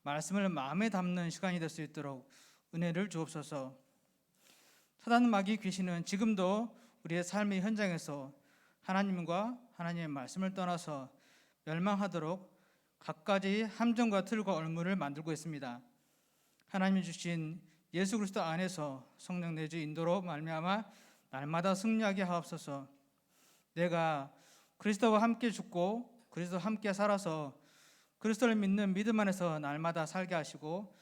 말씀을 마음에 담는 시간이 될 수 있도록 은혜를 주옵소서. 사단 마귀 귀신은 지금도 우리의 삶의 현장에서 하나님과 하나님의 말씀을 떠나서 멸망하도록 갖가지 함정과 틀과 얼물을 만들고 있습니다. 하나님이 주신 예수 그리스도 안에서 성령 내주 인도로 말미암아 날마다 승리하게 하옵소서. 내가 그리스도와 함께 죽고 그리스도와 함께 살아서 그리스도를 믿는 믿음 안에서 날마다 살게 하시고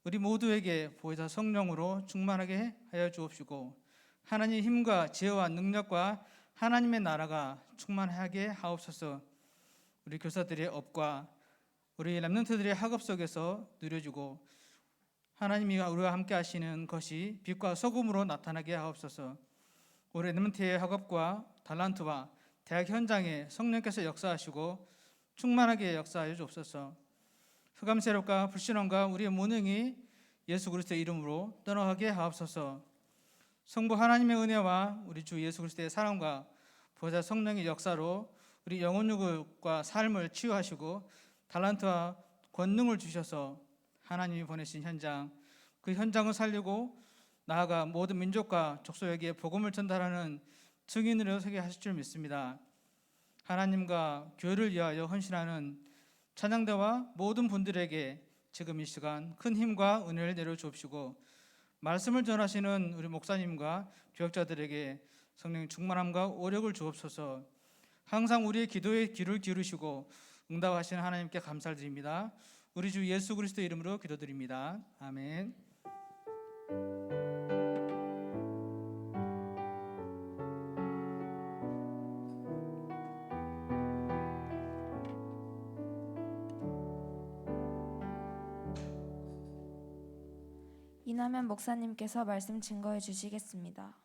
우리 모두에게 보혜사 성령으로 충만하게 하여 주옵시고 하나님의 힘과 지혜와 능력과 하나님의 나라가 충만하게 하옵소서. 우리 교사들의 업과 우리 렘넌트들의 학업 속에서 누려지고 하나님이 우리와 함께 하시는 것이 빛과 소금으로 나타나게 하옵소서. 우리 렘넌트의 학업과 달란트와 대학 현장에 성령께서 역사하시고 충만하게 역사하여 주옵소서. 흑암세력과 불신앙과 우리의 무능이 예수 그리스도의 이름으로 떠나가게 하옵소서. 성부 하나님의 은혜와 우리 주 예수 그리스도의 사랑과 보혜사 성령의 역사로 우리 영혼육과 삶을 치유하시고 달란트와 권능을 주셔서 하나님이 보내신 현장, 그 현장을 살리고 나아가 모든 민족과 족속에게 복음을 전달하는 증인으로 서게 하실 줄 믿습니다. 하나님과 교회를 위하여 헌신하는 찬양대와 모든 분들에게 지금 이 시간 큰 힘과 은혜를 내려 주옵시고 말씀을 전하시는 우리 목사님과 교역자들에게 성령의 충만함과 오력을 주옵소서. 항상 우리의 기도에 귀를 기울이시고 응답하시는 하나님께 감사드립니다. 우리 주 예수 그리스도 이름으로 기도드립니다. 아멘. 이남현 목사님께서 말씀 증거해 주시겠습니다.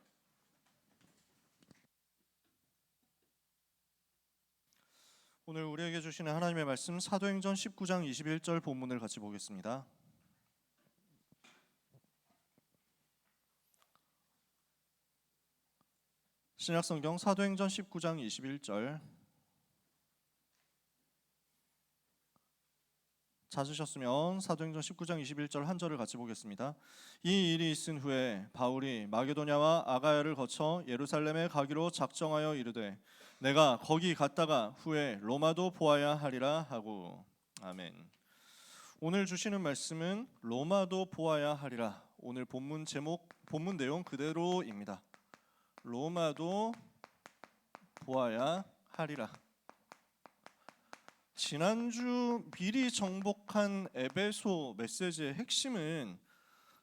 오늘 우리에게 주시는 하나님의 말씀 사도행전 19장 21절 본문을 같이 보겠습니다. 신약성경 사도행전 19장 21절 찾으셨으면 사도행전 19장 21절 한 절을 같이 보겠습니다. 이 일이 있은 후에 바울이 마게도냐와 아가야를 거쳐 예루살렘에 가기로 작정하여 이르되 내가 거기 갔다가 후에 로마도 보아야 하리라 하고. 아멘. 오늘 주시는 말씀은 로마도 보아야 하리라. 오늘 본문 제목, 본문 내용 그대로입니다. 로마도 보아야 하리라. 지난주 미리 정복한 에베소 메시지의 핵심은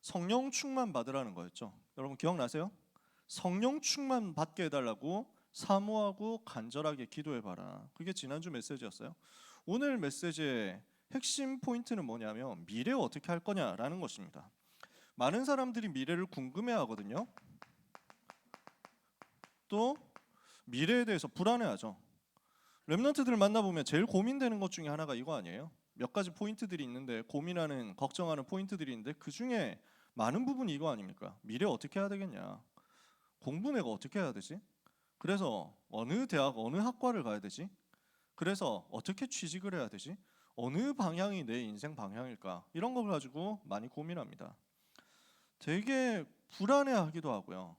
성령 충만 받으라는 거였죠. 여러분 기억나세요? 성령 충만 받게 해달라고 사모하고 간절하게 기도해봐라. 그게 지난주 메시지였어요. 오늘 메시지의 핵심 포인트는 뭐냐면 미래 어떻게 할 거냐라는 것입니다. 많은 사람들이 미래를 궁금해하거든요. 또 미래에 대해서 불안해하죠. 렘넌트들을 만나보면 제일 고민되는 것 중에 하나가 이거 아니에요? 몇 가지 포인트들이 있는데 고민하는, 걱정하는 포인트들이 있는데 그 중에 많은 부분이 이거 아닙니까? 미래 어떻게 해야 되겠냐? 공부 내가 어떻게 해야 되지? 그래서 어느 대학, 어느 학과를 가야 되지? 그래서 어떻게 취직을 해야 되지? 어느 방향이 내 인생 방향일까? 이런 걸 가지고 많이 고민합니다. 되게 불안해하기도 하고요.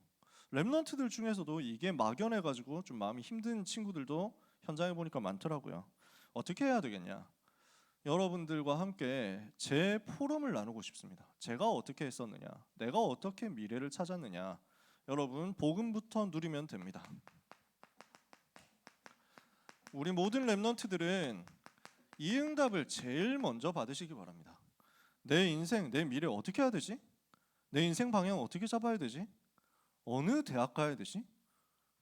렘넌트들 중에서도 이게 막연해가지고 좀 마음이 힘든 친구들도 현장에 보니까 많더라고요. 어떻게 해야 되겠냐? 여러분들과 함께 제 포럼을 나누고 싶습니다. 제가 어떻게 했었느냐? 내가 어떻게 미래를 찾았느냐? 여러분 복음부터 누리면 됩니다. 우리 모든 렘넌트들은 이 응답을 제일 먼저 받으시기 바랍니다. 내 인생, 내 미래 어떻게 해야 되지? 내 인생 방향 어떻게 잡아야 되지? 어느 대학 가야 되지?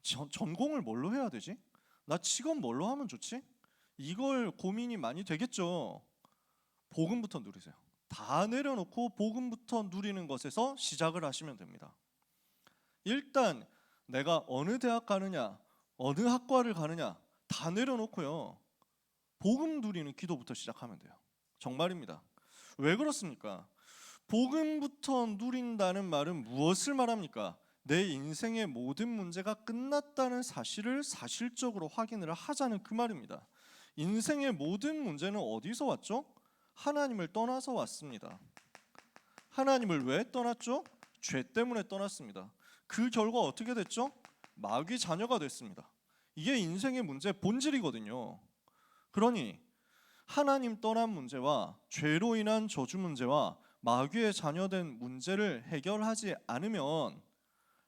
전공을 뭘로 해야 되지? 나 직업 뭘로 하면 좋지? 이걸 고민이 많이 되겠죠. 복음부터 누리세요. 다 내려놓고 복음부터 누리는 것에서 시작을 하시면 됩니다. 일단 내가 어느 대학 가느냐, 어느 학과를 가느냐 다 내려놓고요. 복음 누리는 기도부터 시작하면 돼요. 정말입니다. 왜 그렇습니까? 복음부터 누린다는 말은 무엇을 말합니까? 내 인생의 모든 문제가 끝났다는 사실을 사실적으로 확인을 하자는 그 말입니다. 인생의 모든 문제는 어디서 왔죠? 하나님을 떠나서 왔습니다. 하나님을 왜 떠났죠? 죄 때문에 떠났습니다. 그 결과 어떻게 됐죠? 마귀 자녀가 됐습니다. 이게 인생의 문제의 본질이거든요. 그러니 하나님 떠난 문제와 죄로 인한 저주 문제와 마귀의 자녀된 문제를 해결하지 않으면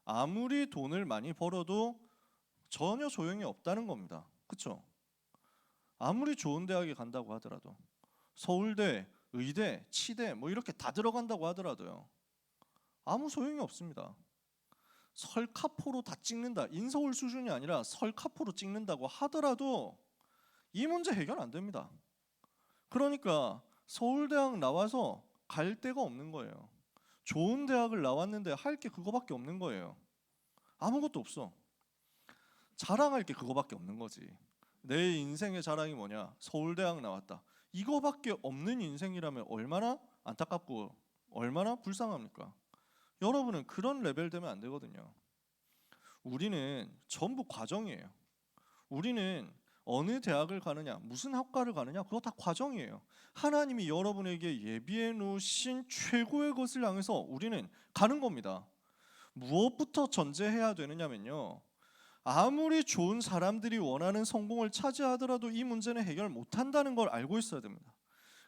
아무리 돈을 많이 벌어도 전혀 소용이 없다는 겁니다. 그렇죠? 아무리 좋은 대학에 간다고 하더라도 서울대, 의대, 치대 뭐 이렇게 다 들어간다고 하더라도요. 아무 소용이 없습니다. 설카포로 다 찍는다. 인서울 수준이 아니라 설카포로 찍는다고 하더라도 이 문제 해결 안 됩니다. 그러니까 서울대학 나와서 갈 데가 없는 거예요. 좋은 대학을 나왔는데 할 게 그거밖에 없는 거예요. 아무것도 없어. 자랑할 게 그거밖에 없는 거지. 내 인생의 자랑이 뭐냐? 서울대학 나왔다. 이거밖에 없는 인생이라면 얼마나 안타깝고 얼마나 불쌍합니까? 여러분은 그런 레벨 되면 안 되거든요. 우리는 전부 과정이에요. 우리는 어느 대학을 가느냐, 무슨 학과를 가느냐, 그거 다 과정이에요. 하나님이 여러분에게 예비해 놓으신 최고의 것을 향해서 우리는 가는 겁니다. 무엇부터 전제해야 되느냐면요, 아무리 좋은 사람들이 원하는 성공을 차지하더라도 이 문제는 해결 못한다는 걸 알고 있어야 됩니다.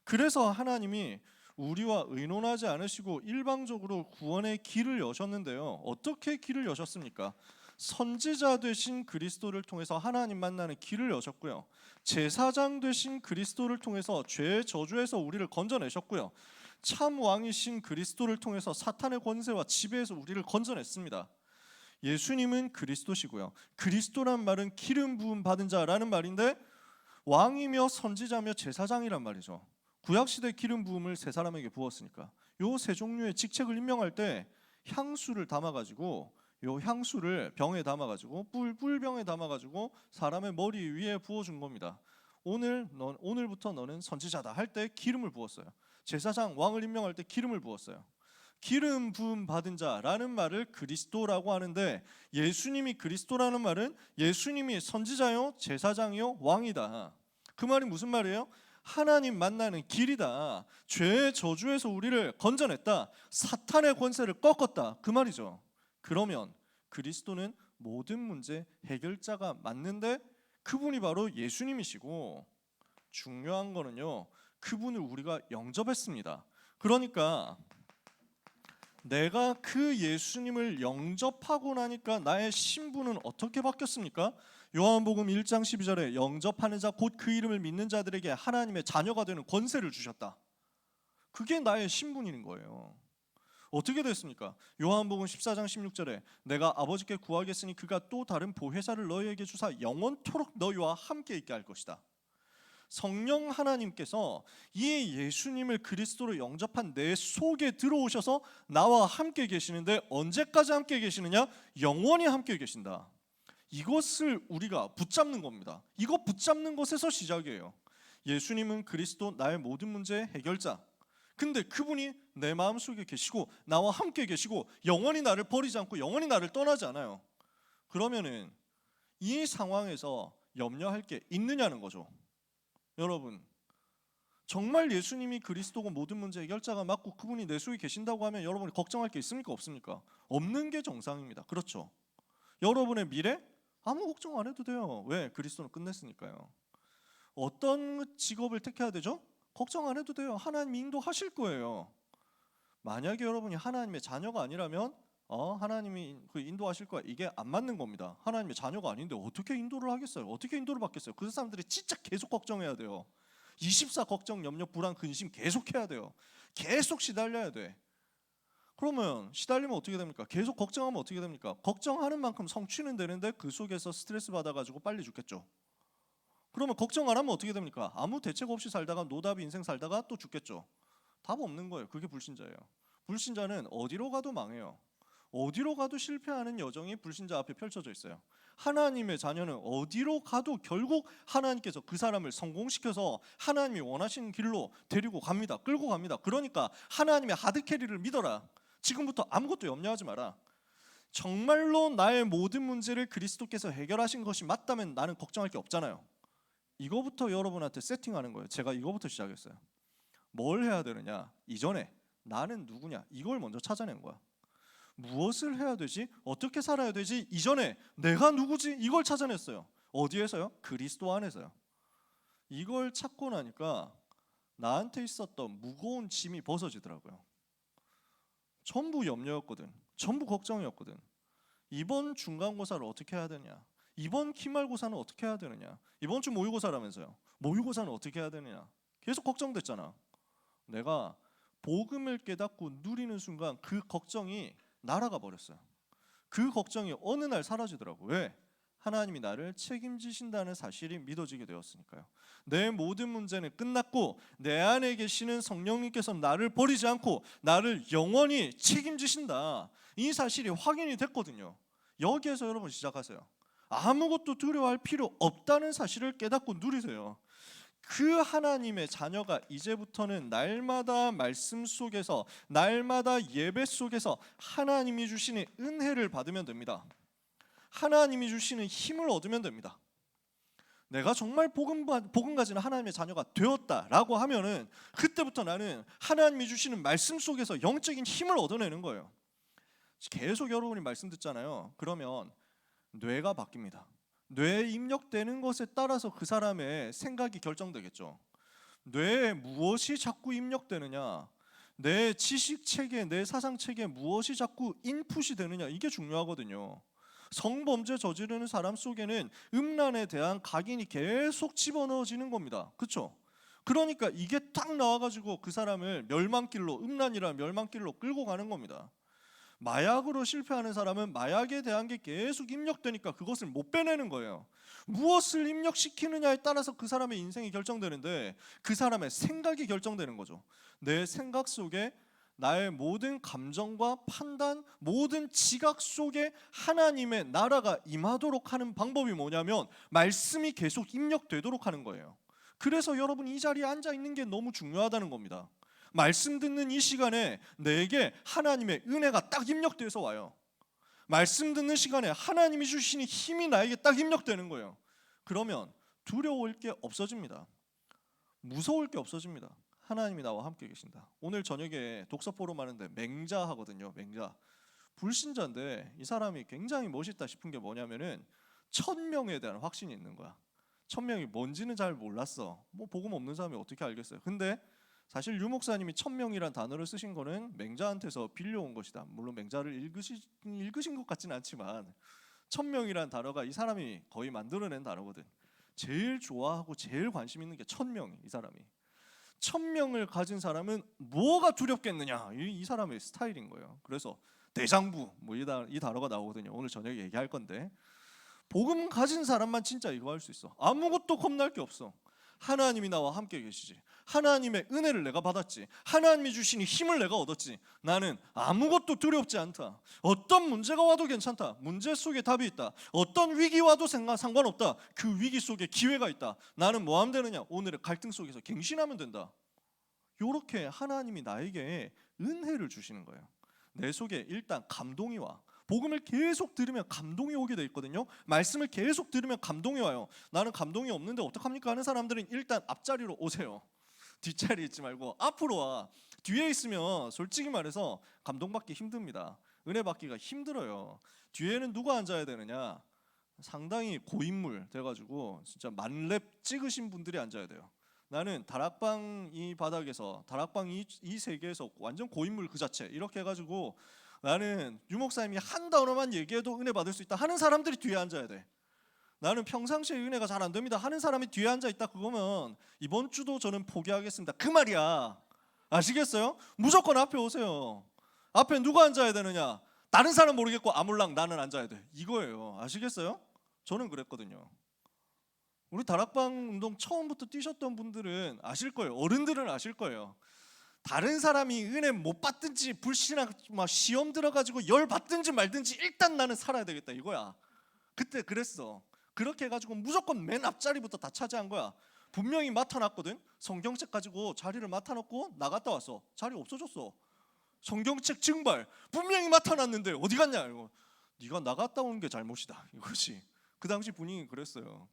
그래서 하나님이 우리와 의논하지 않으시고 일방적으로 구원의 길을 여셨는데요. 어떻게 길을 여셨습니까? 선지자 되신 그리스도를 통해서 하나님 만나는 길을 여셨고요. 제사장 되신 그리스도를 통해서 죄의 저주에서 우리를 건져내셨고요. 참 왕이신 그리스도를 통해서 사탄의 권세와 지배에서 우리를 건져냈습니다. 예수님은 그리스도시고요. 그리스도란 말은 기름 부음 받은 자라는 말인데 왕이며 선지자며 제사장이란 말이죠. 구약시대 기름 부음을 세 사람에게 부었으니까 요 세 종류의 직책을 임명할 때 향수를 담아가지고 요 향수를 병에 담아가지고 뿔병에 담아가지고 사람의 머리 위에 부어준 겁니다. 오늘부터 너는 선지자다 할 때 기름을 부었어요. 제사장 왕을 임명할 때 기름을 부었어요. 기름 부음 받은 자라는 말을 그리스도라고 하는데 예수님이 그리스도라는 말은 예수님이 선지자요, 제사장이요, 왕이다. 그 말이 무슨 말이에요? 하나님 만나는 길이다. 죄의 저주에서 우리를 건져냈다. 사탄의 권세를 꺾었다. 그 말이죠. 그러면 그리스도는 모든 문제 해결자가 맞는데 그분이 바로 예수님이시고 중요한 거는요, 그분을 우리가 영접했습니다. 그러니까 내가 그 예수님을 영접하고 나니까 나의 신분은 어떻게 바뀌었습니까? 요한복음 1장 12절에 영접하는 자 곧 그 이름을 믿는 자들에게 하나님의 자녀가 되는 권세를 주셨다. 그게 나의 신분인 거예요. 어떻게 됐습니까? 요한복음 14장 16절에 내가 아버지께 구하겠으니 그가 또 다른 보혜사를 너희에게 주사 영원토록 너희와 함께 있게 할 것이다. 성령 하나님께서 이 예수님을 그리스도로 영접한 내 속에 들어오셔서 나와 함께 계시는데 언제까지 함께 계시느냐? 영원히 함께 계신다. 이것을 우리가 붙잡는 겁니다. 이거 붙잡는 것에서 시작이에요. 예수님은 그리스도 나의 모든 문제의 해결자. 근데 그분이 내 마음속에 계시고 나와 함께 계시고 영원히 나를 버리지 않고 영원히 나를 떠나지 않아요. 그러면은 이 상황에서 염려할 게 있느냐는 거죠. 여러분, 정말 예수님이 그리스도고 모든 문제 해결자가 맞고 그분이 내 속에 계신다고 하면 여러분이 걱정할 게 있습니까? 없습니까? 없는 게 정상입니다. 그렇죠? 여러분의 미래? 아무 걱정 안 해도 돼요. 왜? 그리스도는 끝냈으니까요. 어떤 직업을 택해야 되죠? 걱정 안 해도 돼요. 하나님이 인도하실 거예요. 만약에 여러분이 하나님의 자녀가 아니라면 하나님이 그 인도하실 거야. 이게 안 맞는 겁니다. 하나님의 자녀가 아닌데 어떻게 인도를 하겠어요? 어떻게 인도를 받겠어요? 그 사람들이 진짜 계속 걱정해야 돼요. 24 걱정, 염려, 불안, 근심 계속 해야 돼요. 계속 시달려야 돼. 그러면 시달리면 어떻게 됩니까? 계속 걱정하면 어떻게 됩니까? 걱정하는 만큼 성취는 되는데 그 속에서 스트레스 받아가지고 빨리 죽겠죠. 그러면 걱정 안 하면 어떻게 됩니까? 아무 대책 없이 살다가 노답 인생 살다가 또 죽겠죠. 답 없는 거예요. 그게 불신자예요. 불신자는 어디로 가도 망해요. 어디로 가도 실패하는 여정이 불신자 앞에 펼쳐져 있어요. 하나님의 자녀는 어디로 가도 결국 하나님께서 그 사람을 성공시켜서 하나님이 원하시는 길로 데리고 갑니다. 끌고 갑니다. 그러니까 하나님의 하드캐리를 믿어라. 지금부터 아무것도 염려하지 마라. 정말로 나의 모든 문제를 그리스도께서 해결하신 것이 맞다면 나는 걱정할 게 없잖아요. 이거부터 여러분한테 세팅하는 거예요. 제가 이거부터 시작했어요. 뭘 해야 되느냐? 이전에 나는 누구냐? 이걸 먼저 찾아낸 거야. 무엇을 해야 되지? 어떻게 살아야 되지? 이전에 내가 누구지? 이걸 찾아냈어요. 어디에서요? 그리스도 안에서요. 이걸 찾고 나니까 나한테 있었던 무거운 짐이 벗어지더라고요. 전부 염려였거든. 전부 걱정이었거든. 이번 중간고사를 어떻게 해야 되냐? 이번 기말고사는 어떻게 해야 되느냐? 이번 주 모의고사라면서요. 모의고사는 어떻게 해야 되느냐? 계속 걱정됐잖아. 내가 복음을 깨닫고 누리는 순간 그 걱정이 날아가 버렸어요. 그 걱정이 어느 날 사라지더라고. 왜? 하나님이 나를 책임지신다는 사실이 믿어지게 되었으니까요. 내 모든 문제는 끝났고 내 안에 계시는 성령님께서 나를 버리지 않고 나를 영원히 책임지신다. 이 사실이 확인이 됐거든요. 여기에서 여러분 시작하세요. 아무것도 두려워할 필요 없다는 사실을 깨닫고 누리세요. 그 하나님의 자녀가 이제부터는 날마다 말씀 속에서, 날마다 예배 속에서 하나님이 주시는 은혜를 받으면 됩니다. 하나님이 주시는 힘을 얻으면 됩니다. 내가 정말 복음 가지는 하나님의 자녀가 되었다라고 하면은 그때부터 나는 하나님이 주시는 말씀 속에서 영적인 힘을 얻어내는 거예요. 계속 여러분이 말씀 듣잖아요. 그러면 뇌가 바뀝니다. 뇌에 입력되는 것에 따라서 그 사람의 생각이 결정되겠죠. 뇌에 무엇이 자꾸 입력되느냐, 내 지식 체계, 내 사상 체계에 무엇이 자꾸 인풋이 되느냐, 이게 중요하거든요. 성범죄 저지르는 사람 속에는 음란에 대한 각인이 계속 집어넣어지는 겁니다. 그렇죠? 그러니까 이게 딱 나와가지고 그 사람을 멸망길로, 음란이라는 멸망길로 끌고 가는 겁니다. 마약으로 실패하는 사람은 마약에 대한 게 계속 입력되니까 그것을 못 빼내는 거예요. 무엇을 입력시키느냐에 따라서 그 사람의 인생이 결정되는데 그 사람의 생각이 결정되는 거죠. 내 생각 속에 나의 모든 감정과 판단, 모든 지각 속에 하나님의 나라가 임하도록 하는 방법이 뭐냐면 말씀이 계속 입력되도록 하는 거예요. 그래서 여러분 이 자리에 앉아 있는 게 너무 중요하다는 겁니다. 말씀 듣는 이 시간에 내게 하나님의 은혜가 딱 입력돼서 와요. 말씀 듣는 시간에 하나님이 주시는 힘이 나에게 딱 입력되는 거예요. 그러면 두려울 게 없어집니다. 무서울 게 없어집니다. 하나님이 나와 함께 계신다. 오늘 저녁에 독서 포럼 하는데 맹자 하거든요. 맹자. 불신자인데 이 사람이 굉장히 멋있다 싶은 게 뭐냐면은 천명에 대한 확신이 있는 거야. 천명이 뭔지는 잘 몰랐어. 뭐 복음 없는 사람이 어떻게 알겠어요. 근데 사실 유 목사님이 천명이란 단어를 쓰신 거는 맹자한테서 빌려온 것이다. 물론 맹자를 읽으신 것 같지는 않지만 천명이란 단어가 이 사람이 거의 만들어낸 단어거든. 제일 좋아하고 제일 관심 있는 게 천명이. 이 사람이 천명을 가진 사람은 뭐가 두렵겠느냐, 이 사람의 스타일인 거예요. 그래서 대장부 뭐 이 단어가 나오거든요. 오늘 저녁에 얘기할 건데 복음 가진 사람만 진짜 이거 할 수 있어. 아무것도 겁날 게 없어. 하나님이 나와 함께 계시지. 하나님의 은혜를 내가 받았지. 하나님이 주시는 힘을 내가 얻었지. 나는 아무것도 두렵지 않다. 어떤 문제가 와도 괜찮다. 문제 속에 답이 있다. 어떤 위기 와도 상관없다. 그 위기 속에 기회가 있다. 나는 뭐 하면 되느냐? 오늘의 갈등 속에서 갱신하면 된다. 이렇게 하나님이 나에게 은혜를 주시는 거예요. 내 속에 일단 감동이 와. 복음을 계속 들으면 감동이 오게 돼 있거든요. 말씀을 계속 들으면 감동이 와요. 나는 감동이 없는데 어떡합니까 하는 사람들은 일단 앞자리로 오세요. 뒷자리에 있지 말고 앞으로 와. 뒤에 있으면 솔직히 말해서 감동받기 힘듭니다. 은혜 받기가 힘들어요. 뒤에는 누가 앉아야 되느냐? 상당히 고인물 돼가지고 진짜 만렙 찍으신 분들이 앉아야 돼요. 나는 다락방 이 바닥에서, 다락방 이 세계에서 완전 고인물 그 자체 이렇게 해가지고 나는 유 목사님이 한 단어만 얘기해도 은혜 받을 수 있다 하는 사람들이 뒤에 앉아야 돼. 나는 평상시에 은혜가 잘 안 됩니다 하는 사람이 뒤에 앉아 있다 그거면 이번 주도 저는 포기하겠습니다 그 말이야. 아시겠어요? 무조건 앞에 오세요. 앞에 누가 앉아야 되느냐? 다른 사람 모르겠고 아몰랑 나는 앉아야 돼. 이거예요. 아시겠어요? 저는 그랬거든요. 우리 다락방 운동 처음부터 뛰셨던 분들은 아실 거예요. 어른들은 아실 거예요. 다른 사람이 은혜 못 받든지 불신학 막 시험 들어가지고 열 받든지 말든지 일단 나는 살아야 되겠다 이거야. 그때 그랬어. 그렇게 해가지고 무조건 맨 앞자리부터 다 차지한 거야. 분명히 맡아놨거든. 성경책 가지고 자리를 맡아놓고 나갔다 왔어. 자리 없어졌어. 성경책 증발 분명히 맡아놨는데 어디 갔냐 이거. 네가 나갔다 온 게 잘못이다 이것이. 그 당시 분위기 그랬어요.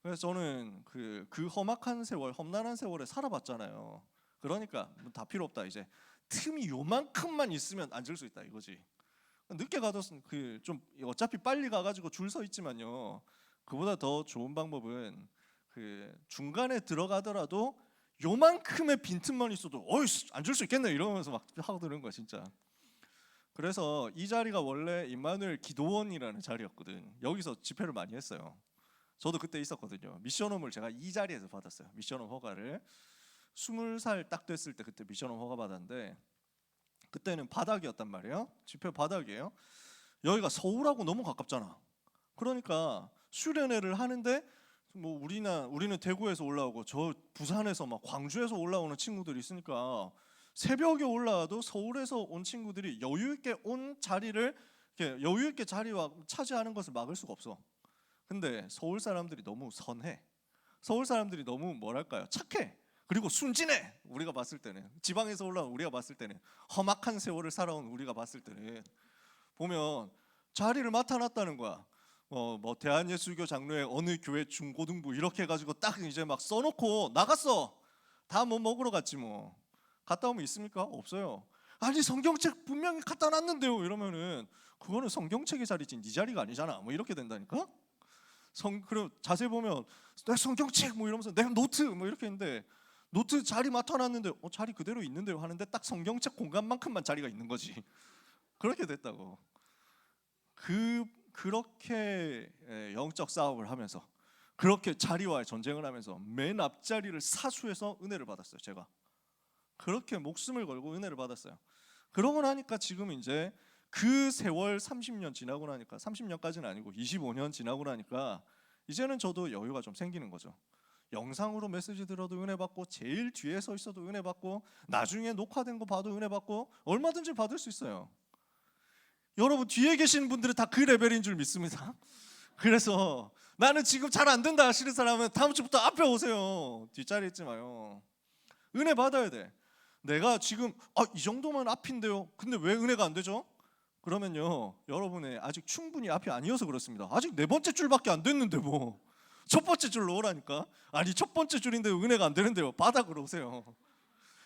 그래서 저는 그 험악한 세월, 험난한 세월에 살아봤잖아요. 그러니까 뭐다 필요 없다. 이제 틈이 요만큼만 있으면 앉을 수 있다 이거지. 늦게 가도 좀 어차피 빨리 가가지고 줄 서 있지만요. 그보다 더 좋은 방법은 중간에 들어가더라도 요만큼의 빈틈만 있어도 앉을 수 있겠네 이러면서 막 하고 드는 거야 진짜. 그래서 이 자리가 원래 임마누엘 기도원이라는 자리였거든. 여기서 집회를 많이 했어요. 저도 그때 있었거든요. 미션홈을 제가 이 자리에서 받았어요. 미션홈 허가를 20살 딱 됐을 때 그때 미션홈 허가 받았는데 그때는 바닥이었단 말이에요. 집회 바닥이에요. 여기가 서울하고 너무 가깝잖아. 그러니까 수련회를 하는데 뭐 우리는 대구에서 올라오고 저 부산에서 막 광주에서 올라오는 친구들이 있으니까 새벽에 올라와도 서울에서 온 친구들이 여유 있게 온 자리를 이렇게 여유 있게 자리와 차지하는 것을 막을 수가 없어. 근데 서울 사람들이 너무 선해. 서울 사람들이 너무 뭐랄까요? 착해. 그리고 순진해. 우리가 봤을 때는 지방에서 올라온 우리가 봤을 때는 험악한 세월을 살아온 우리가 봤을 때는 보면 자리를 맡아놨다는 거야. 뭐 대한예수교 장로회 어느 교회 중고등부 이렇게 해가지고 딱 이제 막 써놓고 나갔어. 다 뭐 먹으러 갔지 뭐. 갔다 오면 있습니까? 없어요. 아니 성경책 분명히 갖다 놨는데요. 이러면은 그거는 성경책의 자리지 네 자리가 아니잖아. 뭐 이렇게 된다니까. 그럼 자세히 보면 내 성경책 뭐 이러면서 내 노트 뭐 이렇게 했는데 노트 자리 맡아놨는데 자리 그대로 있는데요 하는데 딱 성경책 공간만큼만 자리가 있는 거지. 그렇게 됐다고. 그렇게 영적 싸움을 하면서 그렇게 자리와의 전쟁을 하면서 맨 앞자리를 사수해서 은혜를 받았어요. 제가 그렇게 목숨을 걸고 은혜를 받았어요. 그러고 나니까 지금 이제 그 세월 30년 지나고 나니까 30년까지는 아니고 25년 지나고 나니까 이제는 저도 여유가 좀 생기는 거죠. 영상으로 메시지 들어도 은혜 받고 제일 뒤에 서 있어도 은혜 받고 나중에 녹화된 거 봐도 은혜 받고 얼마든지 받을 수 있어요. 여러분 뒤에 계시는 분들은 다 그 레벨인 줄 믿습니다. 그래서 나는 지금 잘 안 된다 하시는 사람은 다음 주부터 앞에 오세요. 뒷자리에 있지 마요. 은혜 받아야 돼. 내가 지금 이 정도면 앞인데요. 근데 왜 은혜가 안 되죠? 그러면요 여러분의 아직 충분히 앞이 아니어서 그렇습니다. 아직 4번째 줄밖에 안 됐는데 뭐 첫 번째 줄로 오라니까. 아니 첫 번째 줄인데 은혜가 안 되는데요. 바닥으로 오세요.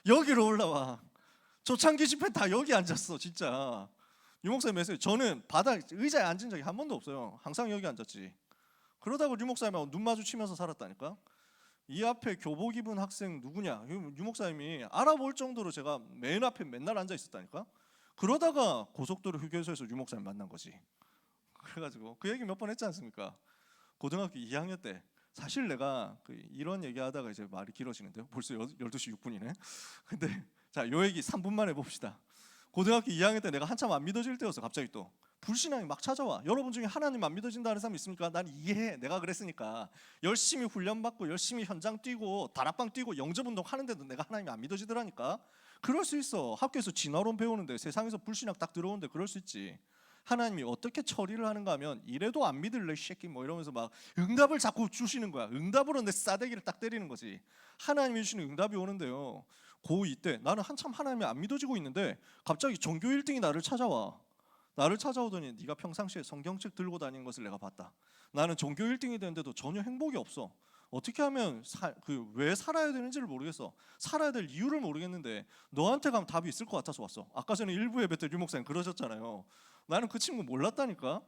여기로 올라와. 조창기 집회 다 여기 앉았어 진짜. 유 목사님 메시지 저는 바닥 의자에 앉은 적이 한 번도 없어요. 항상 여기 앉았지. 그러다가 유 목사님하고 눈 마주치면서 살았다니까. 이 앞에 교복 입은 학생 누구냐 유 목사님이 알아볼 정도로 제가 맨 앞에 맨날 앉아 있었다니까. 그러다가 고속도로 휴게소에서 유 목사님 만난 거지. 그래가지고 그 얘기 몇 번 했지 않습니까? 고등학교 2학년 때 사실 내가 이런 얘기하다가 이제 말이 길어지는데요. 벌써 12시 6분이네. 근데 자, 요 얘기 3분만 해봅시다. 고등학교 2학년 때 내가 한참 안 믿어질 때였어. 갑자기 또 불신앙이 막 찾아와. 여러분 중에 하나님 안 믿어진다는 사람 있습니까? 난 이해해. 내가 그랬으니까. 열심히 훈련받고 열심히 현장 뛰고 다락방 뛰고 영접운동 하는데도 내가 하나님이 안 믿어지더라니까. 그럴 수 있어. 학교에서 진화론 배우는데 세상에서 불신앙 딱 들어오는데 그럴 수 있지. 하나님이 어떻게 처리를 하는가 하면 이래도 안 믿을래 새끼 뭐 이러면서 막 응답을 자꾸 주시는 거야. 응답으로 내 싸대기를 딱 때리는 거지. 하나님이 주시는 응답이 오는데요. 고2 때 나는 한참 하나님이 안 믿어지고 있는데 갑자기 전교 1등이 나를 찾아와. 나를 찾아오더니 네가 평상시에 성경책 들고 다니는 것을 내가 봤다. 나는 전교 1등이 되는데도 전혀 행복이 없어. 어떻게 하면 왜 살아야 되는지를 모르겠어. 살아야 될 이유를 모르겠는데 너한테 가면 답이 있을 것 같아서 왔어. 아까 전에 일부 예배 때 유 목사님 그러셨잖아요. 나는 그 친구 몰랐다니까.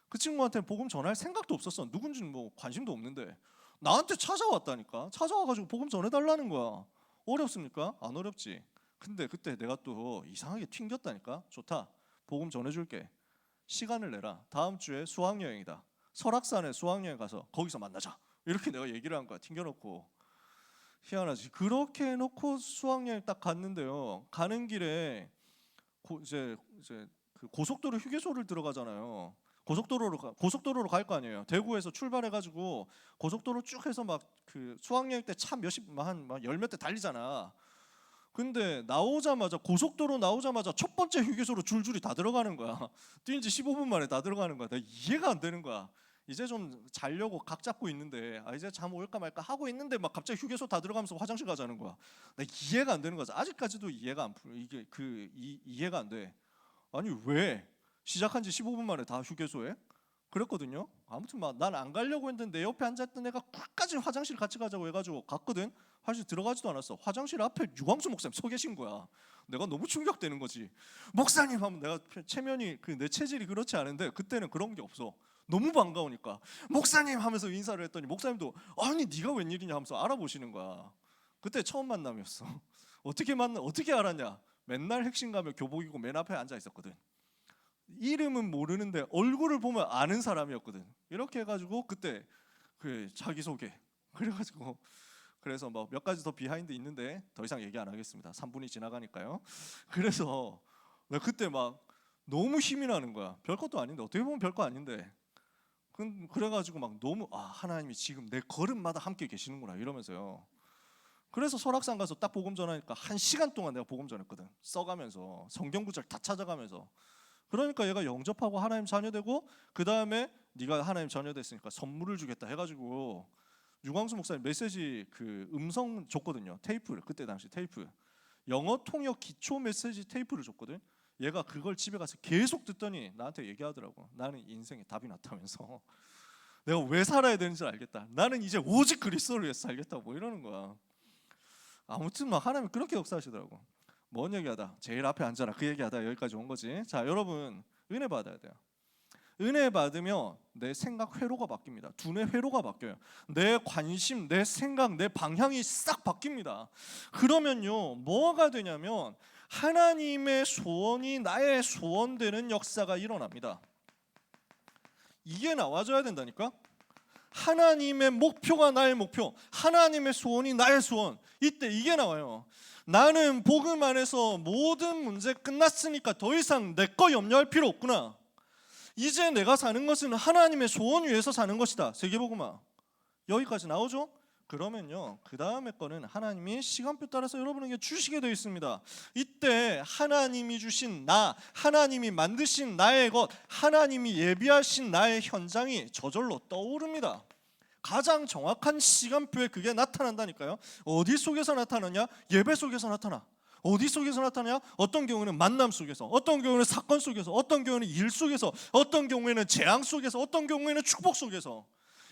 그 친구한테 복음 전할 생각도 없었어. 누군지는 뭐 관심도 없는데 나한테 찾아왔다니까. 찾아와가지고 복음 전해달라는 거야. 어렵습니까? 안 어렵지. 근데 그때 내가 또 이상하게 튕겼다니까. 좋다. 복음 전해줄게. 시간을 내라. 다음 주에 수학여행이다. 설악산에 수학여행 가서 거기서 만나자. 이렇게 내가 얘기를 한 거야. 튕겨놓고. 희한하지. 그렇게 해놓고 수학여행 딱 갔는데요. 가는 길에 이제 그 고속도로 휴게소를 들어가잖아요. 고속도로로 갈 거 아니에요. 대구에서 출발해가지고 고속도로 쭉 해서 막 그 수학여행 때 차 한 열 몇 대 달리잖아. 근데 고속도로 나오자마자 첫 번째 휴게소로 줄줄이 다 들어가는 거야. 뛴 지 15분 만에 다 들어가는 거야. 내가 이해가 안 되는 거야. 이제 좀 자려고 각 잡고 있는데 이제 잠 올까 말까 하고 있는데 막 갑자기 휴게소 다 들어가면서 화장실 가자는 거야. 내가 이해가 안 되는 거지. 아직까지도 이해가 안 풀려. 이해가 안 돼. 아니 왜 시작한 지 15분 만에 다 휴게소에? 그랬거든요. 아무튼 막 난 안 가려고 했는데 내 옆에 앉아있던 애가 끝까지 화장실 같이 가자고 해가지고 갔거든. 화장실 들어가지도 않았어. 화장실 앞에 유광수 목사님 서 계신 거야. 내가 너무 충격되는 거지. 목사님 하면 내가 체면이 내 체질이 그렇지 않은데 그때는 그런 게 없어. 너무 반가우니까 목사님 하면서 인사를 했더니 목사님도 아니 네가 웬일이냐 하면서 알아보시는 거야. 그때 처음 만남이었어. 어떻게 알았냐? 맨날 핵심 가면 교복 입고 맨 앞에 앉아 있었거든. 이름은 모르는데 얼굴을 보면 아는 사람이었거든. 이렇게 해가지고 그때 자기소개 그래가지고 그래서 뭐 몇 가지 더 비하인드 있는데 더 이상 얘기 안 하겠습니다. 3분이 지나가니까요. 그래서 나 그때 막 너무 힘이 나는 거야. 별것도 아닌데 어떻게 보면 별거 아닌데 그래가지고 막 너무 하나님이 지금 내 걸음마다 함께 계시는구나 이러면서요. 그래서 설악산 가서 딱 복음 전하니까 1시간 동안 내가 복음 전했거든. 써가면서 성경 구절 다 찾아가면서. 그러니까 얘가 영접하고 하나님 자녀 되고 그 다음에 네가 하나님 자녀 됐으니까 선물을 주겠다 해가지고 유광수 목사님 메시지 음성 줬거든요. 테이프를 그때 당시 테이프 영어 통역 기초 메시지 테이프를 줬거든. 얘가 그걸 집에 가서 계속 듣더니 나한테 얘기하더라고. 나는 인생에 답이 났다면서 내가 왜 살아야 되는지 알겠다. 나는 이제 오직 그리스도를 위해서 살겠다고 뭐 이러는 거야. 아무튼 막 하나님이 그렇게 역사하시더라고. 뭔 얘기하다 제일 앞에 앉아라 그 얘기하다 여기까지 온 거지. 자 여러분 은혜 받아야 돼요. 은혜 받으면 내 생각 회로가 바뀝니다. 두뇌 회로가 바뀌어요. 내 관심, 내 생각, 내 방향이 싹 바뀝니다. 그러면요 뭐가 되냐면 하나님의 소원이 나의 소원되는 역사가 일어납니다. 이게 나와줘야 된다니까. 하나님의 목표가 나의 목표, 하나님의 소원이 나의 소원. 이때 이게 나와요. 나는 복음 안에서 모든 문제 끝났으니까 더 이상 내 거 염려할 필요 없구나. 이제 내가 사는 것은 하나님의 소원 위해서 사는 것이다. 세계복음화 여기까지 나오죠? 그러면요 그 다음에 거는 하나님이 시간표 따라서 여러분에게 주시게 되어 있습니다. 이때 하나님이 주신 나, 하나님이 만드신 나의 것, 하나님이 예비하신 나의 현장이 저절로 떠오릅니다. 가장 정확한 시간표에 그게 나타난다니까요. 어디 속에서 나타나냐? 예배 속에서 나타나. 어디 속에서 나타나냐? 어떤 경우는 만남 속에서, 어떤 경우는 사건 속에서, 어떤 경우는 일 속에서, 어떤 경우에는 재앙 속에서, 어떤 경우에는 축복 속에서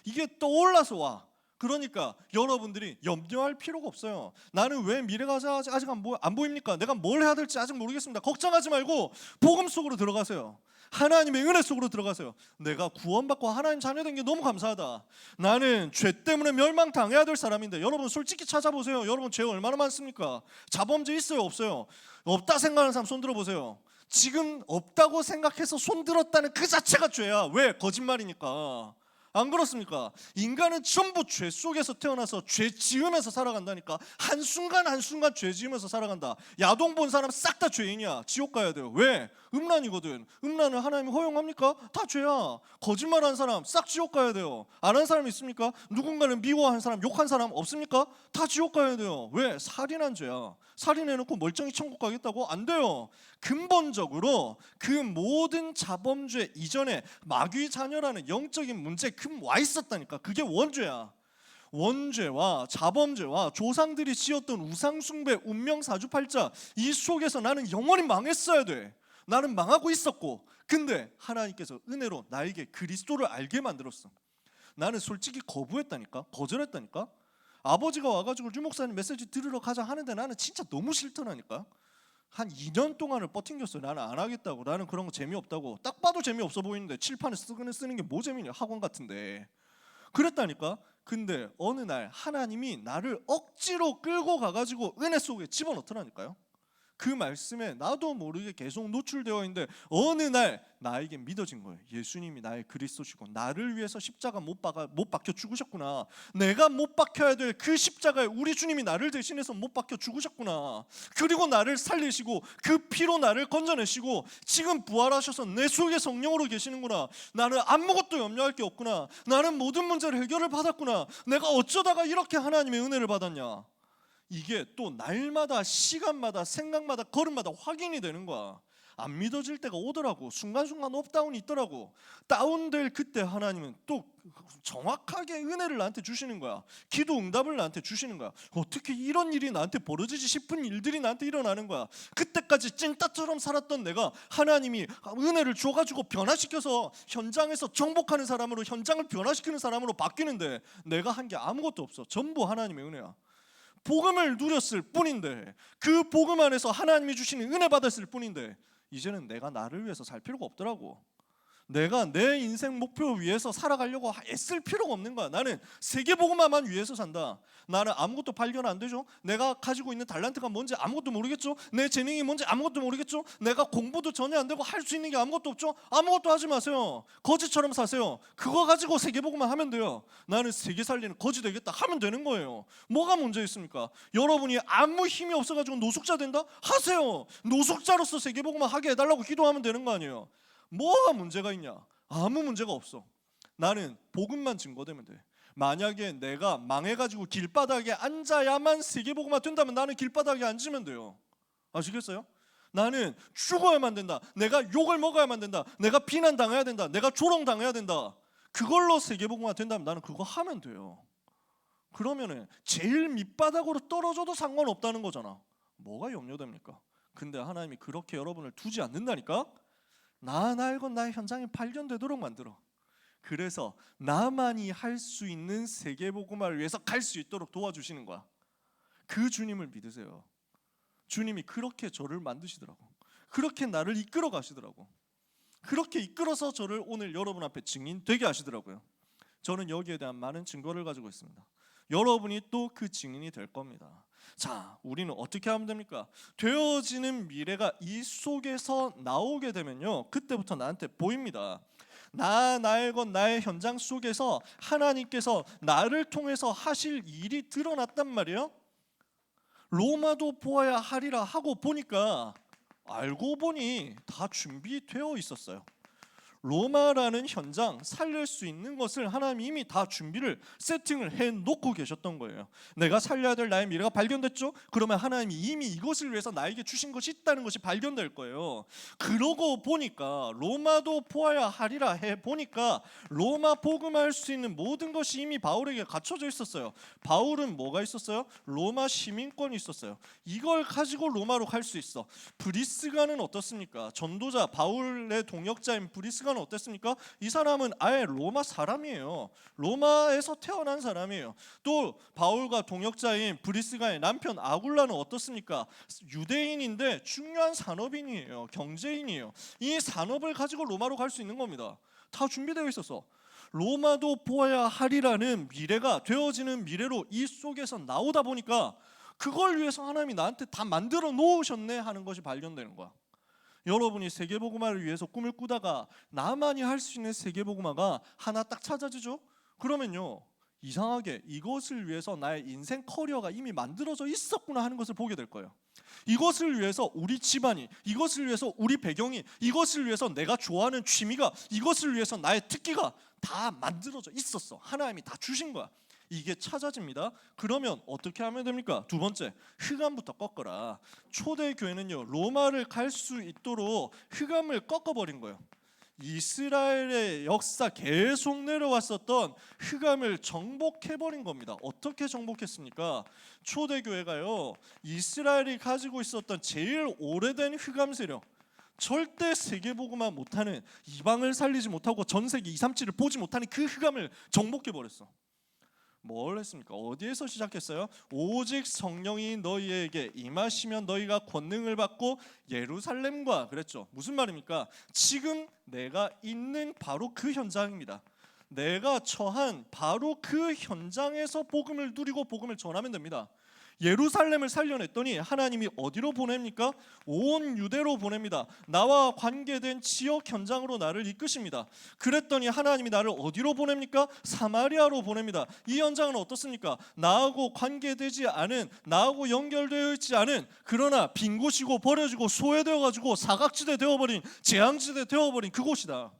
이게 떠올라서 와. 그러니까 여러분들이 염려할 필요가 없어요. 나는 왜 미래가 아직 안 보입니까? 내가 뭘 해야 될지 아직 모르겠습니다. 걱정하지 말고 복음 속으로 들어가세요. 하나님의 은혜 속으로 들어가세요. 내가 구원받고 하나님 자녀된 게 너무 감사하다. 나는 죄 때문에 멸망당해야 될 사람인데 여러분 솔직히 찾아보세요. 여러분 죄 얼마나 많습니까? 자범죄 있어요 없어요? 없다 생각하는 사람 손 들어보세요. 지금 없다고 생각해서 손 들었다는 그 자체가 죄야. 왜? 거짓말이니까. 안 그렇습니까? 인간은 전부 죄 속에서 태어나서 죄 지으면서 살아간다니까. 한순간 한순간 죄 지으면서 살아간다. 야동 본 사람 싹 다 죄인이야. 지옥 가야 돼요. 왜? 음란이거든. 음란을 하나님이 허용합니까? 다 죄야. 거짓말하는 사람 싹 지옥 가야 돼요. 안 한 사람 있습니까? 누군가는 미워하는 사람, 욕한 사람 없습니까? 다 지옥 가야 돼요. 왜? 살인한 죄야. 살인해놓고 멀쩡히 천국 가겠다고? 안 돼요. 근본적으로 그 모든 자범죄 이전에 마귀 자녀라는 영적인 문제 와 있었다니까. 그게 원죄야. 원죄와 자범죄와 조상들이 지었던 우상숭배, 운명사주팔자 이 속에서 나는 영원히 망했어야 돼. 나는 망하고 있었고, 근데 하나님께서 은혜로 나에게 그리스도를 알게 만들었어. 나는 솔직히 거부했다니까. 거절했다니까. 아버지가 와가지고 류 목사님 메시지 들으러 가자 하는데 나는 진짜 너무 싫더라니까. 한 2년 동안을 버팅겼어요. 나는 안 하겠다고. 나는 그런 거 재미없다고. 딱 봐도 재미없어 보이는데 칠판에 쓰는 게 뭐 재미냐. 학원 같은데. 그랬다니까. 근데 어느 날 하나님이 나를 억지로 끌고 가가지고 은혜 속에 집어넣더라니까요. 그 말씀에 나도 모르게 계속 노출되어 있는데 어느 날 나에게 믿어진 거예요. 예수님이 나의 그리스도시고 나를 위해서 십자가 못 박혀 죽으셨구나. 내가 못 박혀야 될 그 십자가에 우리 주님이 나를 대신해서 못 박혀 죽으셨구나. 그리고 나를 살리시고 그 피로 나를 건져내시고 지금 부활하셔서 내 속에 성령으로 계시는구나. 나는 아무것도 염려할 게 없구나. 나는 모든 문제를 해결을 받았구나. 내가 어쩌다가 이렇게 하나님의 은혜를 받았냐. 이게 또 날마다 시간마다 생각마다 걸음마다 확인이 되는 거야. 안 믿어질 때가 오더라고. 순간순간 업다운이 있더라고. 다운될 그때 하나님은 또 정확하게 은혜를 나한테 주시는 거야. 기도 응답을 나한테 주시는 거야. 어떻게 이런 일이 나한테 벌어지지 싶은 일들이 나한테 일어나는 거야. 그때까지 찐따처럼 살았던 내가 하나님이 은혜를 줘가지고 변화시켜서 현장에서 정복하는 사람으로, 현장을 변화시키는 사람으로 바뀌는데 내가 한 게 아무것도 없어. 전부 하나님의 은혜야. 복음을 누렸을 뿐인데, 그 복음 안에서 하나님이 주시는 은혜 받았을 뿐인데, 이제는 내가 나를 위해서 살 필요가 없더라고. 내가 내 인생 목표 위해서 살아가려고 애쓸 필요가 없는 거야. 나는 세계복음화만 위해서 산다. 나는 아무것도 발견 안 되죠. 내가 가지고 있는 달란트가 뭔지 아무것도 모르겠죠. 내 재능이 뭔지 아무것도 모르겠죠. 내가 공부도 전혀 안 되고 할 수 있는 게 아무것도 없죠. 아무것도 하지 마세요. 거지처럼 사세요. 그거 가지고 세계복음화 하면 돼요. 나는 세계 살리는 거지 되겠다 하면 되는 거예요. 뭐가 문제 있습니까? 여러분이 아무 힘이 없어가지고 노숙자 된다? 하세요. 노숙자로서 세계복음화 하게 해달라고 기도하면 되는 거 아니에요. 뭐가 문제가 있냐? 아무 문제가 없어. 나는 복음만 증거되면 돼. 만약에 내가 망해가지고 길바닥에 앉아야만 세계복음화 된다면 나는 길바닥에 앉으면 돼요. 아시겠어요? 나는 죽어야만 된다. 내가 욕을 먹어야만 된다. 내가 비난당해야 된다. 내가 조롱당해야 된다. 그걸로 세계복음화 된다면 나는 그거 하면 돼요. 그러면은 제일 밑바닥으로 떨어져도 상관없다는 거잖아. 뭐가 염려됩니까? 근데 하나님이 그렇게 여러분을 두지 않는다니까? 나 알건 나의 현장이 발견되도록 만들어. 그래서 나만이 할 수 있는 세계복음화를 위해서 갈 수 있도록 도와주시는 거야. 그 주님을 믿으세요. 주님이 그렇게 저를 만드시더라고. 그렇게 나를 이끌어 가시더라고. 그렇게 이끌어서 저를 오늘 여러분 앞에 증인 되게 하시더라고요. 저는 여기에 대한 많은 증거를 가지고 있습니다. 여러분이 또 그 증인이 될 겁니다. 자, 우리는 어떻게 하면 됩니까? 되어지는 미래가 이 속에서 나오게 되면요, 그때부터 나한테 보입니다. 나의 것, 나의 현장 속에서 하나님께서 나를 통해서 하실 일이 드러났단 말이에요. 로마도 보아야 하리라 하고 보니까 알고 보니 다 준비되어 있었어요. 로마라는 현장 살릴 수 있는 것을 하나님이 이미 다 준비를 세팅을 해놓고 계셨던 거예요. 내가 살려야 될 나의 미래가 발견됐죠? 그러면 하나님이 이미 이것을 위해서 나에게 주신 것이 있다는 것이 발견될 거예요. 그러고 보니까 로마도 보아야 하리라 해보니까 로마 복음할 수 있는 모든 것이 이미 바울에게 갖춰져 있었어요. 바울은 뭐가 있었어요? 로마 시민권이 있었어요. 이걸 가지고 로마로 갈 수 있어. 브리스가는 어떻습니까? 전도자 바울의 동역자인 브리스가는 어땠습니까? 이 사람은 아예 로마 사람이에요. 로마에서 태어난 사람이에요. 또 바울과 동역자인 브리스가의 남편 아굴라는 어떻습니까? 유대인인데 중요한 산업인이에요. 경제인이에요. 이 산업을 가지고 로마로 갈 수 있는 겁니다. 다 준비되어 있었어. 로마도 보아야 하리라는 미래가 되어지는 미래로 이 속에서 나오다 보니까 그걸 위해서 하나님이 나한테 다 만들어 놓으셨네 하는 것이 발견되는 거야. 여러분이 세계복음화를 위해서 꿈을 꾸다가 나만이 할 수 있는 세계복음화가 하나 딱 찾아지죠? 그러면요, 이상하게 이것을 위해서 나의 인생 커리어가 이미 만들어져 있었구나 하는 것을 보게 될 거예요. 이것을 위해서 우리 집안이, 이것을 위해서 우리 배경이, 이것을 위해서 내가 좋아하는 취미가, 이것을 위해서 나의 특기가 다 만들어져 있었어. 하나님이 다 주신 거야. 이게 찾아집니다. 그러면 어떻게 하면 됩니까? 두 번째, 흑암부터 꺾어라. 초대교회는요, 로마를 갈 수 있도록 흑암을 꺾어버린 거예요. 이스라엘의 역사 계속 내려왔었던 흑암을 정복해버린 겁니다. 어떻게 정복했습니까? 초대교회가요, 이스라엘이 가지고 있었던 제일 오래된 흑암 세력, 절대 세계복음화 못하는, 이방을 살리지 못하고 전세계 237을 보지 못하는 그 흑암을 정복해버렸어. 뭘 했습니까? 어디에서 시작했어요? 오직 성령이 너희에게 임하시면 너희가 권능을 받고 예루살렘과, 그랬죠. 무슨 말입니까? 지금 내가 있는 바로 그 현장입니다. 내가 처한 바로 그 현장에서 복음을 누리고 복음을 전하면 됩니다. 예루살렘을 살려냈더니 하나님이 어디로 보냅니까? 온 유대로 보냅니다. 나와 관계된 지역 현장으로 나를 이끄십니다. 그랬더니 하나님이 나를 어디로 보냅니까? 사마리아로 보냅니다. 이 현장은 어떻습니까? 나하고 관계되지 않은, 나하고 연결되어 있지 않은, 그러나 빈 곳이고 버려지고 소외되어가지고 사각지대 되어버린, 재앙지대 되어버린 그곳이다.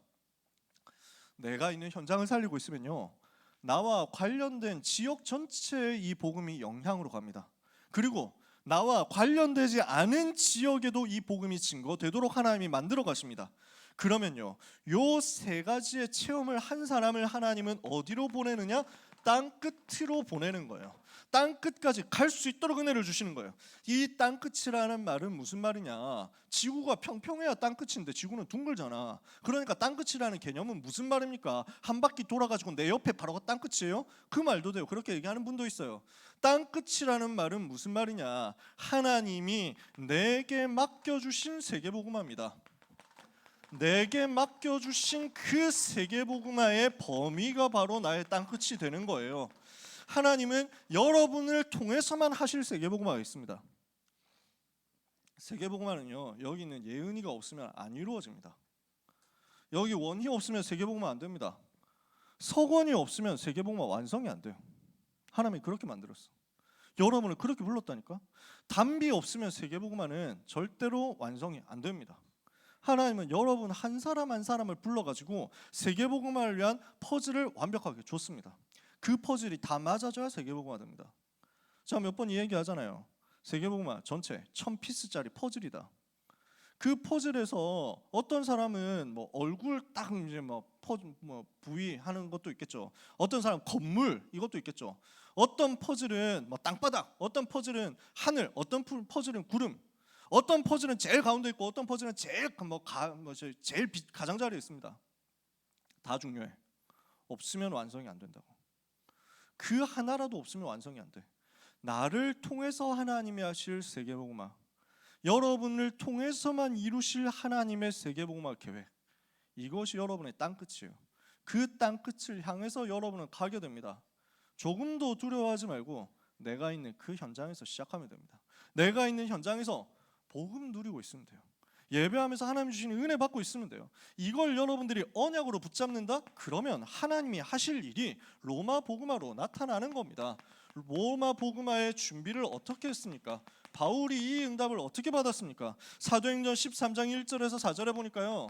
내가 있는 현장을 살리고 있으면요, 나와 관련된 지역 전체의 이 복음이 영향으로 갑니다. 그리고 나와 관련되지 않은 지역에도 이 복음이 증거되도록 하나님이 만들어 가십니다. 그러면요, 요 세 가지의 체험을 한 사람을 하나님은 어디로 보내느냐? 땅 끝으로 보내는 거예요. 땅 끝까지 갈 수 있도록 은혜를 주시는 거예요. 이 땅 끝이라는 말은 무슨 말이냐? 지구가 평평해야 땅 끝인데 지구는 둥글잖아. 그러니까 땅 끝이라는 개념은 무슨 말입니까? 한 바퀴 돌아가지고 내 옆에 바로 땅 끝이에요? 그 말도 돼요. 그렇게 얘기하는 분도 있어요. 땅 끝이라는 말은 무슨 말이냐? 하나님이 내게 맡겨주신 세계복음화입니다. 내게 맡겨주신 그 세계복음화의 범위가 바로 나의 땅끝이 되는 거예요. 하나님은 여러분을 통해서만 하실 세계복음화가 있습니다. 세계복음화는요, 여기 있는 예은이가 없으면 안 이루어집니다. 여기 원희 없으면 세계복음화 안 됩니다. 석원이 없으면 세계복음화 완성이 안 돼요. 하나님이 그렇게 만들었어. 여러분을 그렇게 불렀다니까. 담비 없으면 세계복음화는 절대로 완성이 안 됩니다. 하나님은 여러분 한 사람 한 사람을 불러가지고 세계복음화를 위한 퍼즐을 완벽하게 줬습니다. 그 퍼즐이 다 맞아져야 세계복음화 됩니다. 제가 몇 번 이 얘기 하잖아요. 세계복음화 전체 1000피스짜리 퍼즐이다. 그 퍼즐에서 어떤 사람은 뭐 얼굴 딱 이제 뭐 부위 하는 것도 있겠죠. 어떤 사람 건물 이것도 있겠죠. 어떤 퍼즐은 뭐 땅바닥, 어떤 퍼즐은 하늘, 어떤 퍼즐은 구름, 어떤 퍼즐은 제일 가운데 있고 어떤 퍼즐은 제일 제일 가장자리에 있습니다. 다 중요해. 없으면 완성이 안 된다고. 그 하나라도 없으면 완성이 안 돼. 나를 통해서 하나님이 하실 세계복음화, 여러분을 통해서만 이루실 하나님의 세계복음화 계획, 이것이 여러분의 땅끝이에요. 그 땅끝을 향해서 여러분은 가게 됩니다. 조금도 두려워하지 말고 내가 있는 그 현장에서 시작하면 됩니다. 내가 있는 현장에서 복음 누리고 있으면 돼요. 예배하면서 하나님 주시는 은혜 받고 있으면 돼요. 이걸 여러분들이 언약으로 붙잡는다? 그러면 하나님이 하실 일이 로마 복음화로 나타나는 겁니다. 로마 복음화의 준비를 어떻게 했습니까? 바울이 이 응답을 어떻게 받았습니까? 사도행전 13장 1절에서 4절에 보니까요,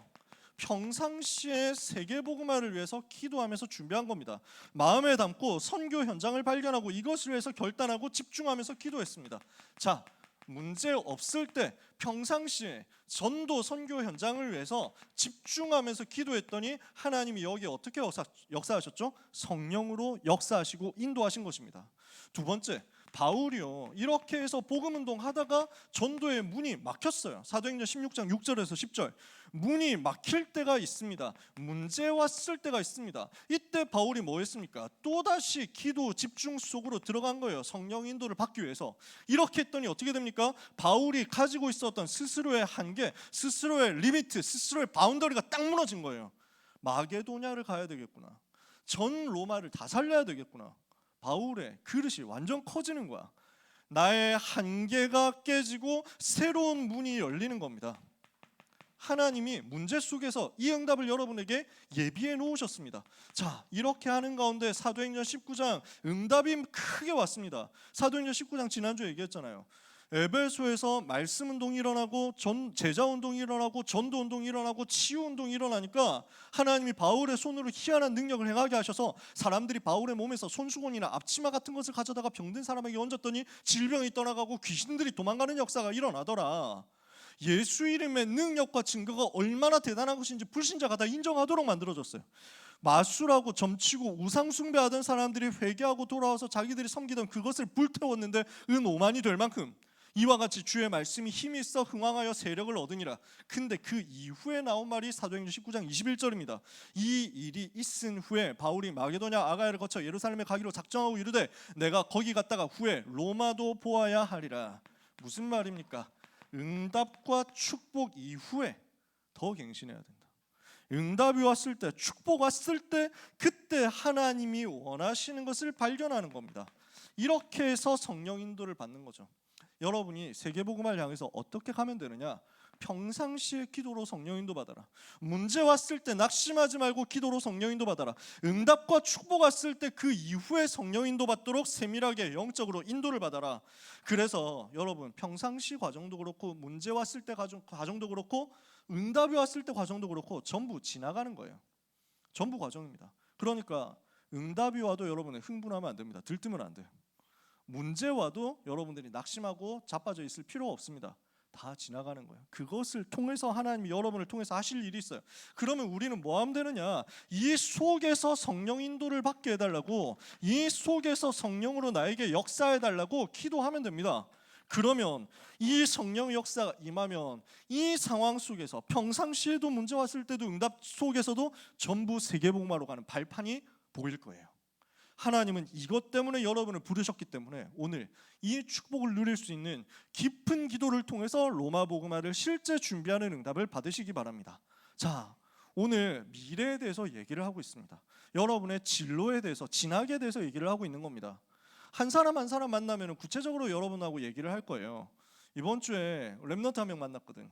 평상시에 세계복음화를 위해서 기도하면서 준비한 겁니다. 마음에 담고 선교 현장을 발견하고 이것을 위해서 결단하고 집중하면서 기도했습니다. 자, 문제 없을 때 평상시에 전도 선교 현장을 위해서 집중하면서 기도했더니 하나님이 여기에 어떻게 역사하셨죠? 성령으로 역사하시고 인도하신 것입니다. 두 번째, 바울이요, 이렇게 해서 복음운동 하다가 전도의 문이 막혔어요. 사도행전 16장 6절에서 10절, 문이 막힐 때가 있습니다. 문제 왔을 때가 있습니다. 이때 바울이 뭐 했습니까? 또다시 기도 집중 속으로 들어간 거예요. 성령 인도를 받기 위해서. 이렇게 했더니 어떻게 됩니까? 바울이 가지고 있었던 스스로의 한계, 스스로의 리미트, 스스로의 바운더리가 딱 무너진 거예요. 마게도냐를 가야 되겠구나, 전 로마를 다 살려야 되겠구나. 바울의 그릇이 완전 커지는 거야. 나의 한계가 깨지고 새로운 문이 열리는 겁니다. 하나님이 문제 속에서 이 응답을 여러분에게 예비해 놓으셨습니다. 자, 이렇게 하는 가운데 사도행전 19장 응답이 크게 왔습니다. 사도행전 19장 지난주에 얘기했잖아요. 에베소에서 말씀 운동이 일어나고 제자 운동이 일어나고 전도 운동이 일어나고 치유 운동이 일어나니까 하나님이 바울의 손으로 희한한 능력을 행하게 하셔서 사람들이 바울의 몸에서 손수건이나 앞치마 같은 것을 가져다가 병든 사람에게 얹었더니 질병이 떠나가고 귀신들이 도망가는 역사가 일어나더라. 예수 이름의 능력과 증거가 얼마나 대단한 것인지 불신자가 다 인정하도록 만들어졌어요. 마술하고 점치고 우상 숭배하던 사람들이 회개하고 돌아와서 자기들이 섬기던 그것을 불태웠는데 은 오만이 될 만큼 이와 같이 주의 말씀이 힘이 있어 흥왕하여 세력을 얻으니라. 근데 그 이후에 나온 말이 사도행전 19장 21절입니다. 이 일이 있은 후에 바울이 마게도냐 아가야를 거쳐 예루살렘에 가기로 작정하고 이르되 내가 거기 갔다가 후에 로마도 보아야 하리라. 무슨 말입니까? 응답과 축복 이후에 더 갱신해야 된다. 응답이 왔을 때, 축복 왔을 때, 그때 하나님이 원하시는 것을 발견하는 겁니다. 이렇게 해서 성령 인도를 받는 거죠. 여러분이 세계복음화를 향해서 어떻게 가면 되느냐? 평상시에 기도로 성령 인도 받아라. 문제 왔을 때 낙심하지 말고 기도로 성령 인도 받아라. 응답과 축복 왔을 때 그 이후에 성령 인도 받도록 세밀하게 영적으로 인도를 받아라. 그래서 여러분 평상시 과정도 그렇고 문제 왔을 때 과정도 그렇고 응답이 왔을 때 과정도 그렇고 전부 지나가는 거예요. 전부 과정입니다. 그러니까 응답이 와도 여러분은 흥분하면 안 됩니다. 들뜨면 안 돼요. 문제와도 여러분들이 낙심하고 자빠져 있을 필요가 없습니다. 다 지나가는 거예요. 그것을 통해서 하나님이 여러분을 통해서 하실 일이 있어요. 그러면 우리는 뭐 하면 되느냐? 이 속에서 성령 인도를 받게 해달라고, 이 속에서 성령으로 나에게 역사해달라고 기도하면 됩니다. 그러면 이 성령 역사가 임하면 이 상황 속에서 평상시에도 문제 왔을 때도 응답 속에서도 전부 세계복음화로 가는 발판이 보일 거예요. 하나님은 이것 때문에 여러분을 부르셨기 때문에 오늘 이 축복을 누릴 수 있는 깊은 기도를 통해서 로마 복음화를 실제 준비하는 응답을 받으시기 바랍니다. 자, 오늘 미래에 대해서 얘기를 하고 있습니다. 여러분의 진로에 대해서, 진학에 대해서 얘기를 하고 있는 겁니다. 한 사람 한 사람 만나면 구체적으로 여러분하고 얘기를 할 거예요. 이번 주에 랩넌트 한 명 만났거든.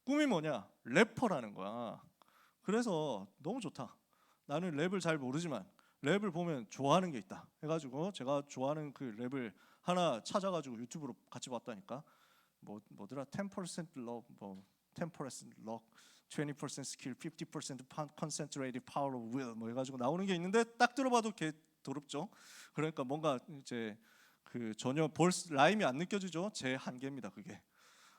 꿈이 뭐냐? 래퍼라는 거야. 그래서 너무 좋다. 나는 랩을 잘 모르지만 랩을 보면 좋아하는 게 있다 해가지고 제가 좋아하는 그 랩을 하나 찾아가지고 유튜브로 같이 봤다니까. 뭐더라? 10% love, 10% luck, 20% skill, 50% concentrated power of will 뭐 해가지고 나오는 게 있는데 딱 들어봐도 개 더럽죠. 그러니까 뭔가 이제 그 전혀 라임이 안 느껴지죠. 제 한계입니다 그게.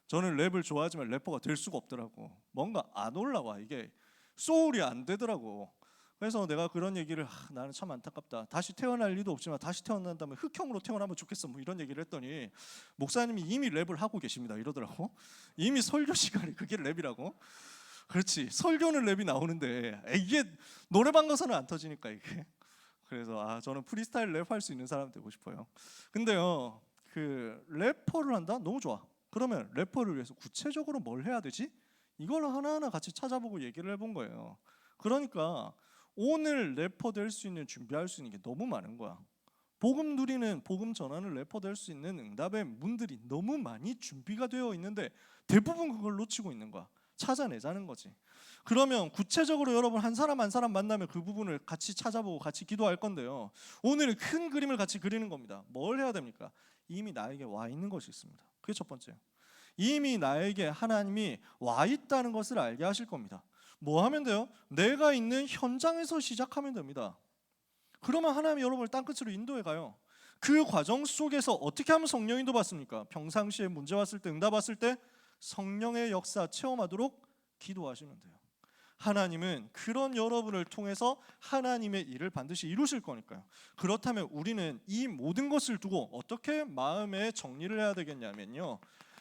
저는 랩을 좋아하지만 래퍼가 될 수가 없더라고. 뭔가 안 올라와. 이게 소울이 안 되더라고. 그래서 내가 그런 얘기를 나는 참 안타깝다. 다시 태어날 리도 없지만 다시 태어난다면 흑형으로 태어나면 좋겠어. 뭐 이런 얘기를 했더니 목사님이 이미 랩을 하고 계십니다 이러더라고. 이미 설교 시간에 그게 랩이라고. 그렇지. 설교는 랩이 나오는데 이게 노래방 가서는 안 터지니까 이게. 그래서 저는 프리스타일 랩 할 수 있는 사람 되고 싶어요. 근데요, 그 래퍼를 한다? 너무 좋아. 그러면 래퍼를 위해서 구체적으로 뭘 해야 되지? 이걸 하나하나 같이 찾아보고 얘기를 해본 거예요. 그러니까 오늘 래퍼 될 수 있는, 준비할 수 있는 게 너무 많은 거야. 복음 누리는, 복음 전하는 래퍼 될 수 있는 응답의 문들이 너무 많이 준비가 되어 있는데 대부분 그걸 놓치고 있는 거야. 찾아내자는 거지. 그러면 구체적으로 여러분 한 사람 한 사람 만나면 그 부분을 같이 찾아보고 같이 기도할 건데요. 오늘은 큰 그림을 같이 그리는 겁니다. 뭘 해야 됩니까? 이미 나에게 와 있는 것이 있습니다. 그게 첫 번째예요. 이미 나에게 하나님이 와 있다는 것을 알게 하실 겁니다. 뭐 하면 돼요? 내가 있는 현장에서 시작하면 됩니다. 그러면 하나님이 여러분을 땅끝으로 인도해 가요. 그 과정 속에서 어떻게 하면 성령 인도 받습니까? 평상시에 문제 왔을 때, 응답 왔을 때 성령의 역사 체험하도록 기도하시면 돼요. 하나님은 그런 여러분을 통해서 하나님의 일을 반드시 이루실 거니까요. 그렇다면 우리는 이 모든 것을 두고 어떻게 마음의 정리를 해야 되겠냐면요,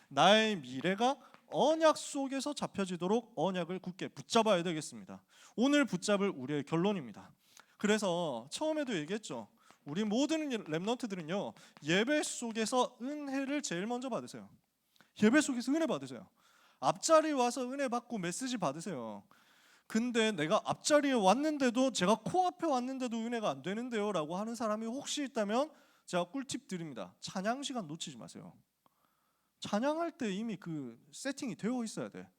나의 미래가 언약 속에서 잡혀지도록 언약을 굳게 붙잡아야 되겠습니다. 오늘 붙잡을 우리의 결론입니다. 그래서 처음에도 얘기했죠. 우리 모든 랩넌트들은요, 예배 속에서 은혜를 제일 먼저 받으세요. 예배 속에서 은혜 받으세요. 앞자리에 와서 은혜 받고 메시지 받으세요. 근데 내가 앞자리에 왔는데도, 제가 코앞에 왔는데도 은혜가 안 되는데요 라고 하는 사람이 혹시 있다면 제가 꿀팁 드립니다. 찬양 시간 놓치지 마세요. 찬양할 때 이미 그 세팅이 되어 있어야 돼.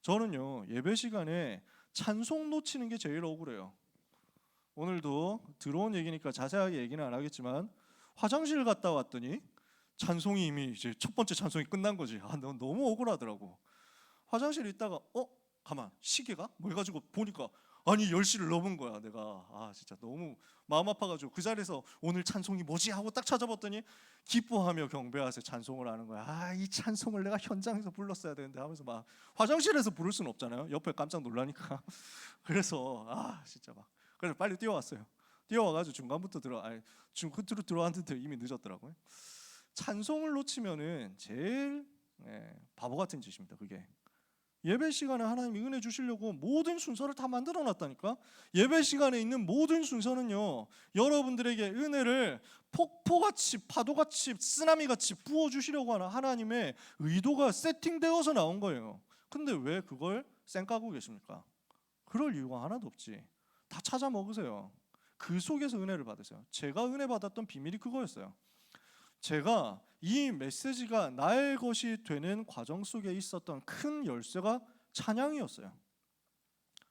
저는요, 예배 시간에 찬송 놓치는 게 제일 억울해요. 오늘도 들어온 얘기니까 자세하게 얘기는 안 하겠지만 화장실 갔다 왔더니 찬송이 이미 이제 첫 번째 찬송이 끝난 거지. 너무 억울하더라고. 화장실에 있다가 가만, 시계가? 뭐 해가지고 보니까 아니 10시를 넘은 거야. 내가 진짜 너무 마음 아파가지고 그 자리에서 오늘 찬송이 뭐지? 하고 딱 찾아봤더니 기뻐하며 경배하세 찬송을 하는 거야. 이 찬송을 내가 현장에서 불렀어야 되는데 하면서 막, 화장실에서 부를 수는 없잖아요. 옆에 깜짝 놀라니까. 그래서 진짜 막, 그래서 빨리 뛰어왔어요. 뛰어와가지고 중간부터 끝으로 들어왔는데 이미 늦었더라고요. 찬송을 놓치면은 제일 바보 같은 짓입니다. 그게. 예배 시간에 하나님이 은혜 주시려고 모든 순서를 다 만들어 놨다니까. 예배 시간에 있는 모든 순서는요, 여러분들에게 은혜를 폭포같이, 파도같이, 쓰나미같이 부어주시려고 하는 하나님의 의도가 세팅되어서 나온 거예요. 근데 왜 그걸 쌩까고 계십니까? 그럴 이유가 하나도 없지. 다 찾아 먹으세요. 그 속에서 은혜를 받으세요. 제가 은혜 받았던 비밀이 그거였어요. 제가 이 메시지가 나의 것이 되는 과정 속에 있었던 큰 열쇠가 찬양이었어요.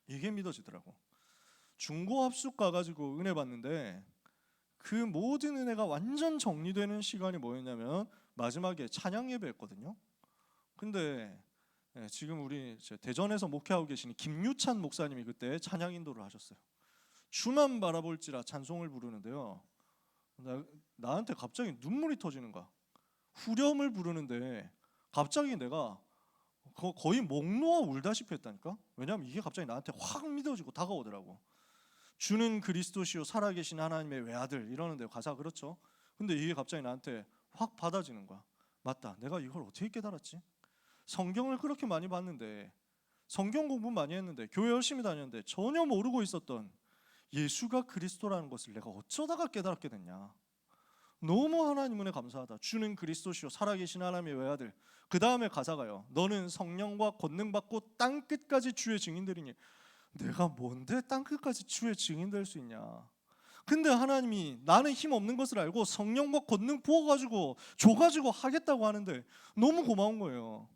이게 믿어지더라고. 중고 합숙 가가지고 은혜 받는데 그 모든 은혜가 완전 정리되는 시간이 뭐였냐면 마지막에 찬양 예배였거든요. 근데 지금 우리 대전에서 목회하고 계시는 김유찬 목사님이 그때 찬양 인도를 하셨어요. 주만 바라볼지라 찬송을 부르는데요, 나한테 갑자기 눈물이 터지는 거야. 후렴을 부르는데 갑자기 내가 거의 목 놓아 울다시피 했다니까. 왜냐하면 이게 갑자기 나한테 확 믿어지고 다가오더라고. 주는 그리스도시요 살아계신 하나님의 외아들 이러는데 가사 그렇죠. 근데 이게 갑자기 나한테 확 받아지는 거야. 맞다, 내가 이걸 어떻게 깨달았지? 성경을 그렇게 많이 봤는데, 성경 공부 많이 했는데, 교회 열심히 다녔는데 전혀 모르고 있었던 예수가 그리스도라는 것을 내가 어쩌다가 깨달았게 됐냐. 너무 하나님 은혜 감사하다. 주는 그리스도시요 살아계신 하나님의 외아들. 그 다음에 가사가요, 너는 성령과 권능 받고 땅끝까지 주의 증인들이니. 내가 뭔데 땅끝까지 주의 증인될 수 있냐. 근데 하나님이 나는 힘 없는 것을 알고 성령과 권능 부어가지고 줘가지고 하겠다고 하는데 너무 고마운 거예요.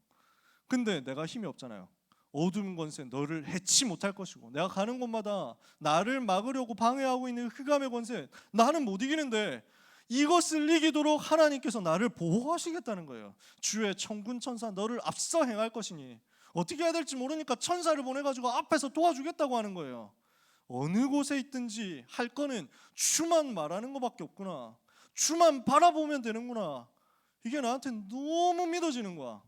근데 내가 힘이 없잖아요. 어두운 권세 너를 해치 못할 것이고, 내가 가는 곳마다 나를 막으려고 방해하고 있는 흑암의 권세 나는 못 이기는데, 이것을 이기도록 하나님께서 나를 보호하시겠다는 거예요. 주의 천군 천사 너를 앞서 행할 것이니. 어떻게 해야 될지 모르니까 천사를 보내가지고 앞에서 도와주겠다고 하는 거예요. 어느 곳에 있든지 할 거는 주만 말하는 것밖에 없구나. 주만 바라보면 되는구나. 이게 나한테 너무 믿어지는 거야.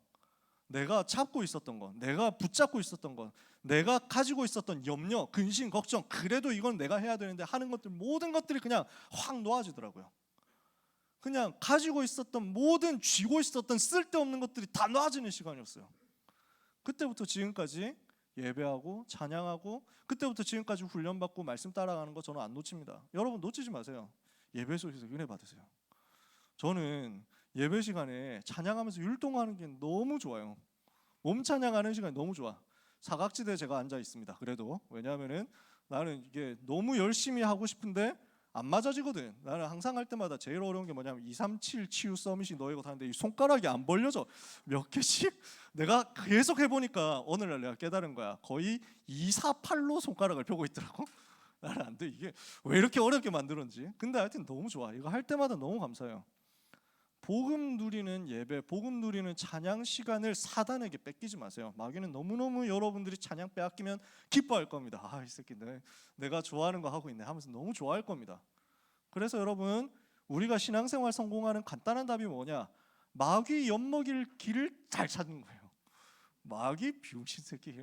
내가 잡고 있었던 것, 내가 붙잡고 있었던 것, 내가 가지고 있었던 염려, 근심, 걱정, 그래도 이건 내가 해야 되는데 하는 것들, 모든 것들이 그냥 확 놓아지더라고요. 그냥 가지고 있었던 모든, 쥐고 있었던 쓸데없는 것들이 다 놓아지는 시간이었어요. 그때부터 지금까지 예배하고 찬양하고, 그때부터 지금까지 훈련받고 말씀 따라가는 거 저는 안 놓칩니다. 여러분 놓치지 마세요. 예배 속에서 은혜 받으세요. 저는 예배 시간에 찬양하면서 율동하는 게 너무 좋아요. 몸 찬양하는 시간이 너무 좋아. 사각지대에 제가 앉아 있습니다. 그래도 왜냐하면은 나는 이게 너무 열심히 하고 싶은데 안 맞아지거든. 나는 항상 할 때마다 제일 어려운 게 뭐냐면 237 치유 서밋이 너희고 하는데 이 손가락이 안 벌려져. 몇 개씩 내가 계속 해보니까 오늘날 내가 깨달은 거야. 거의 248로 손가락을 펴고 있더라고. 나는 안 돼. 이게 왜 이렇게 어렵게 만들었는지. 근데 하여튼 너무 좋아. 이거 할 때마다 너무 감사해요. 복음 누리는 예배, 복음 누리는 찬양 시간을 사단에게 뺏기지 마세요. 마귀는 너무너무 여러분들이 찬양 빼앗기면 기뻐할 겁니다. 아, 이 새끼 내가 좋아하는 거 하고 있네 하면서 너무 좋아할 겁니다. 그래서 여러분, 우리가 신앙생활 성공하는 간단한 답이 뭐냐? 마귀 엿먹일 길을 잘 찾는 거예요. 마귀 비용신 새끼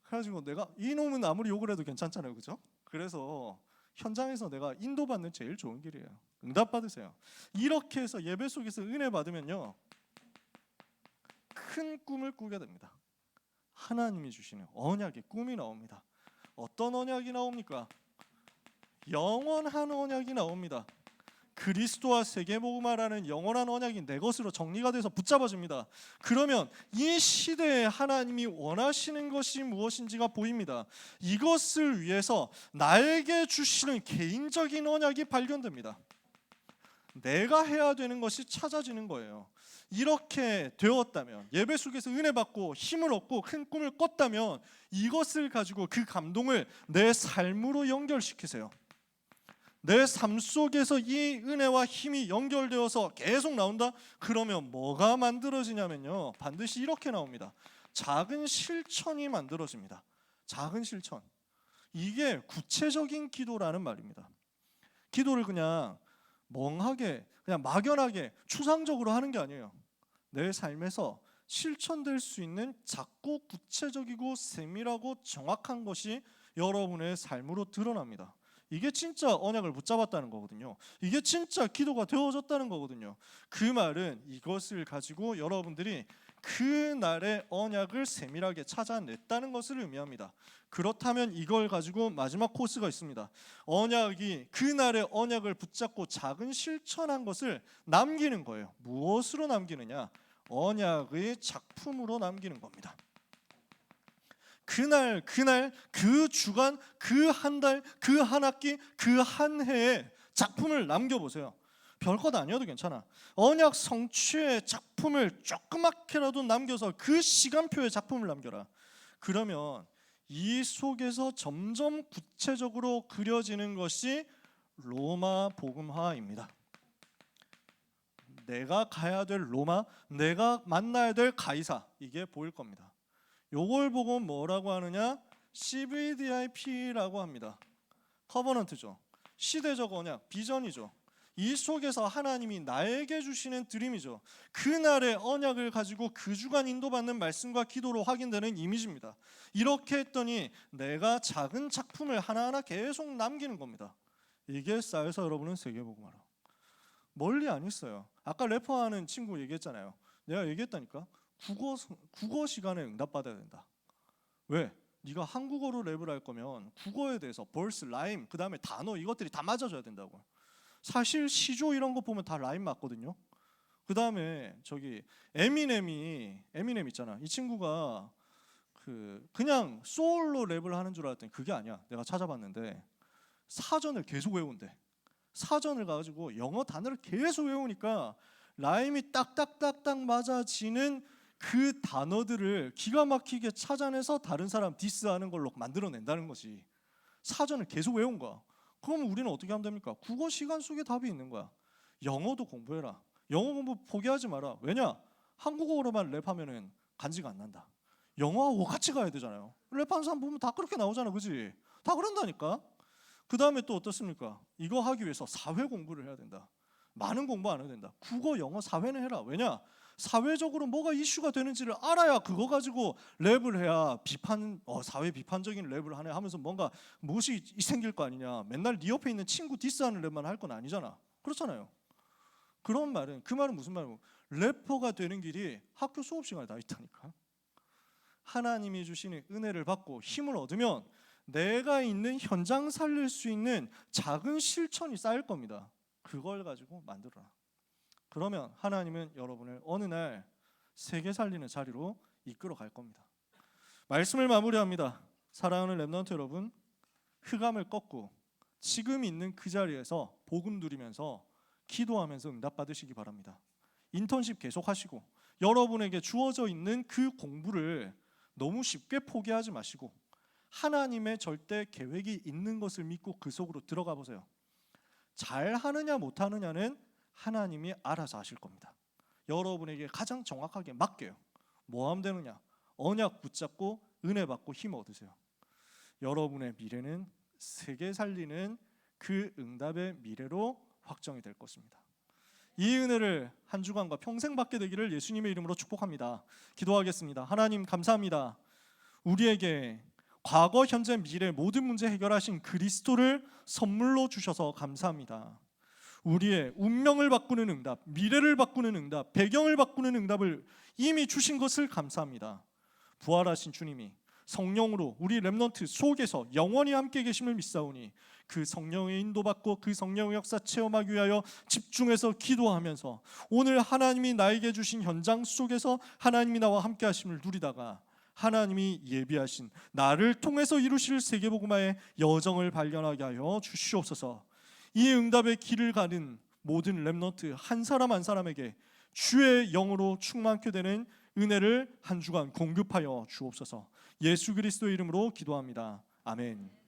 그래가지고 내가 이놈은 아무리 욕을 해도 괜찮잖아요, 그죠? 그래서 현장에서 내가 인도받는 제일 좋은 길이에요. 응답 받으세요. 이렇게 해서 예배 속에서 은혜 받으면요, 큰 꿈을 꾸게 됩니다. 하나님이 주시는 언약의 꿈이 나옵니다. 어떤 언약이 나옵니까? 영원한 언약이 나옵니다. 그리스도와 세계복음화라는 영원한 언약이 내 것으로 정리가 돼서 붙잡아집니다. 그러면 이 시대에 하나님이 원하시는 것이 무엇인지가 보입니다. 이것을 위해서 나에게 주시는 개인적인 언약이 발견됩니다. 내가 해야 되는 것이 찾아지는 거예요. 이렇게 되었다면, 예배 속에서 은혜 받고 힘을 얻고 큰 꿈을 꿨다면, 이것을 가지고 그 감동을 내 삶으로 연결시키세요. 내 삶 속에서 이 은혜와 힘이 연결되어서 계속 나온다? 그러면 뭐가 만들어지냐면요, 반드시 이렇게 나옵니다. 작은 실천이 만들어집니다. 작은 실천. 이게 구체적인 기도라는 말입니다. 기도를 그냥 멍하게, 그냥 막연하게 추상적으로 하는 게 아니에요. 내 삶에서 실천될 수 있는 작고 구체적이고 세밀하고 정확한 것이 여러분의 삶으로 드러납니다. 이게 진짜 언약을 붙잡았다는 거거든요. 이게 진짜 기도가 되어졌다는 거거든요. 그 말은 이것을 가지고 여러분들이 그날의 언약을 세밀하게 찾아냈다는 것을 의미합니다. 그렇다면 이걸 가지고 마지막 코스가 있습니다. 언약이, 그날의 언약을 붙잡고 작은 실천한 것을 남기는 거예요. 무엇으로 남기느냐? 언약의 작품으로 남기는 겁니다. 그날, 그 주간, 그 한 달, 그 한 학기, 그 한 해에 작품을 남겨보세요. 별것 아니어도 괜찮아. 언약 성취의 작품을 조그맣게라도 남겨서 그 시간표에 작품을 남겨라. 그러면 이 속에서 점점 구체적으로 그려지는 것이 로마 복음화입니다. 내가 가야 될 로마, 내가 만나야 될 가이사, 이게 보일 겁니다. 요걸 보고 뭐라고 하느냐? CVDIP라고 합니다. 커버넌트죠. 시대적 언약, 비전이죠. 이 속에서 하나님이 나에게 주시는 드림이죠. 그날의 언약을 가지고 그 주간 인도받는 말씀과 기도로 확인되는 이미지입니다. 이렇게 했더니 내가 작은 작품을 하나하나 계속 남기는 겁니다. 이게 쌓여서 여러분은 세계복음화로 멀리 안 있어요. 아까 래퍼하는 친구 얘기했잖아요. 내가 얘기했다니까. 국어 시간에 응답받아야 된다. 왜? 네가 한국어로 랩을 할 거면 국어에 대해서 벌스, 라임, 그 다음에 단어 이것들이 다 맞아줘야 된다고. 사실 시조 이런 거 보면 다 라임 맞거든요. 그 다음에 저기 에미넴 있잖아. 이 친구가 그냥 소울로 랩을 하는 줄 알았더니 그게 아니야. 내가 찾아봤는데 사전을 계속 외운대. 사전을 가지고 영어 단어를 계속 외우니까 라임이 딱딱딱딱 맞아지는 그 단어들을 기가 막히게 찾아내서 다른 사람 디스하는 걸로 만들어낸다는 거지. 사전을 계속 외운 거야. 그럼 우리는 어떻게 하면 됩니까? 국어 시간 속에 답이 있는 거야. 영어도 공부해라. 영어 공부 포기하지 마라. 왜냐? 한국어로만 랩하면은 간지가 안 난다. 영어하고 같이 가야 되잖아요. 랩하는 사람 보면 다 그렇게 나오잖아, 그지? 다 그런다니까. 그 다음에 또 어떻습니까? 이거 하기 위해서 사회 공부를 해야 된다. 많은 공부 안 해도 된다. 국어, 영어, 사회는 해라. 왜냐? 사회적으로 뭐가 이슈가 되는지를 알아야 그거 가지고 랩을 해야 사회 비판적인 랩을 하네 하면서 뭔가 무엇이 생길 거 아니냐. 맨날 네 옆에 있는 친구 디스하는 랩만 할 건 아니잖아. 그렇잖아요. 그 말은 무슨 말이고, 래퍼가 되는 길이 학교 수업 시간에 다 있다니까. 하나님이 주시는 은혜를 받고 힘을 얻으면 내가 있는 현장 살릴 수 있는 작은 실천이 쌓일 겁니다. 그걸 가지고 만들어라. 그러면 하나님은 여러분을 어느 날 세계 살리는 자리로 이끌어 갈 겁니다. 말씀을 마무리합니다. 사랑하는 렘넌트 여러분, 흑암을 꺾고 지금 있는 그 자리에서 복음 누리면서 기도하면서 응답 받으시기 바랍니다. 인턴십 계속하시고 여러분에게 주어져 있는 그 공부를 너무 쉽게 포기하지 마시고 하나님의 절대 계획이 있는 것을 믿고 그 속으로 들어가 보세요. 잘하느냐 못하느냐는 하나님이 알아서 하실 겁니다. 여러분에게 가장 정확하게 맡겨요. 뭐 하면 되느냐? 언약 붙잡고 은혜 받고 힘 얻으세요. 여러분의 미래는 세계 살리는 그 응답의 미래로 확정이 될 것입니다. 이 은혜를 한 주간과 평생 받게 되기를 예수님의 이름으로 축복합니다. 기도하겠습니다. 하나님 감사합니다. 우리에게 과거, 현재, 미래 모든 문제 해결하신 그리스도를 선물로 주셔서 감사합니다. 우리의 운명을 바꾸는 응답, 미래를 바꾸는 응답, 배경을 바꾸는 응답을 이미 주신 것을 감사합니다. 부활하신 주님이 성령으로 우리 렘넌트 속에서 영원히 함께 계심을 믿사오니 그 성령의 인도받고 그 성령의 역사 체험하기 위하여 집중해서 기도하면서 오늘 하나님이 나에게 주신 현장 속에서 하나님이 나와 함께 하심을 누리다가 하나님이 예비하신 나를 통해서 이루실 세계복음화의 여정을 발견하게 하여 주시옵소서. 이 응답의 길을 가는 모든 렘넌트 한 사람 한 사람에게 주의 영으로 충만케 되는 은혜를 한 주간 공급하여 주옵소서. 예수 그리스도의 이름으로 기도합니다. 아멘.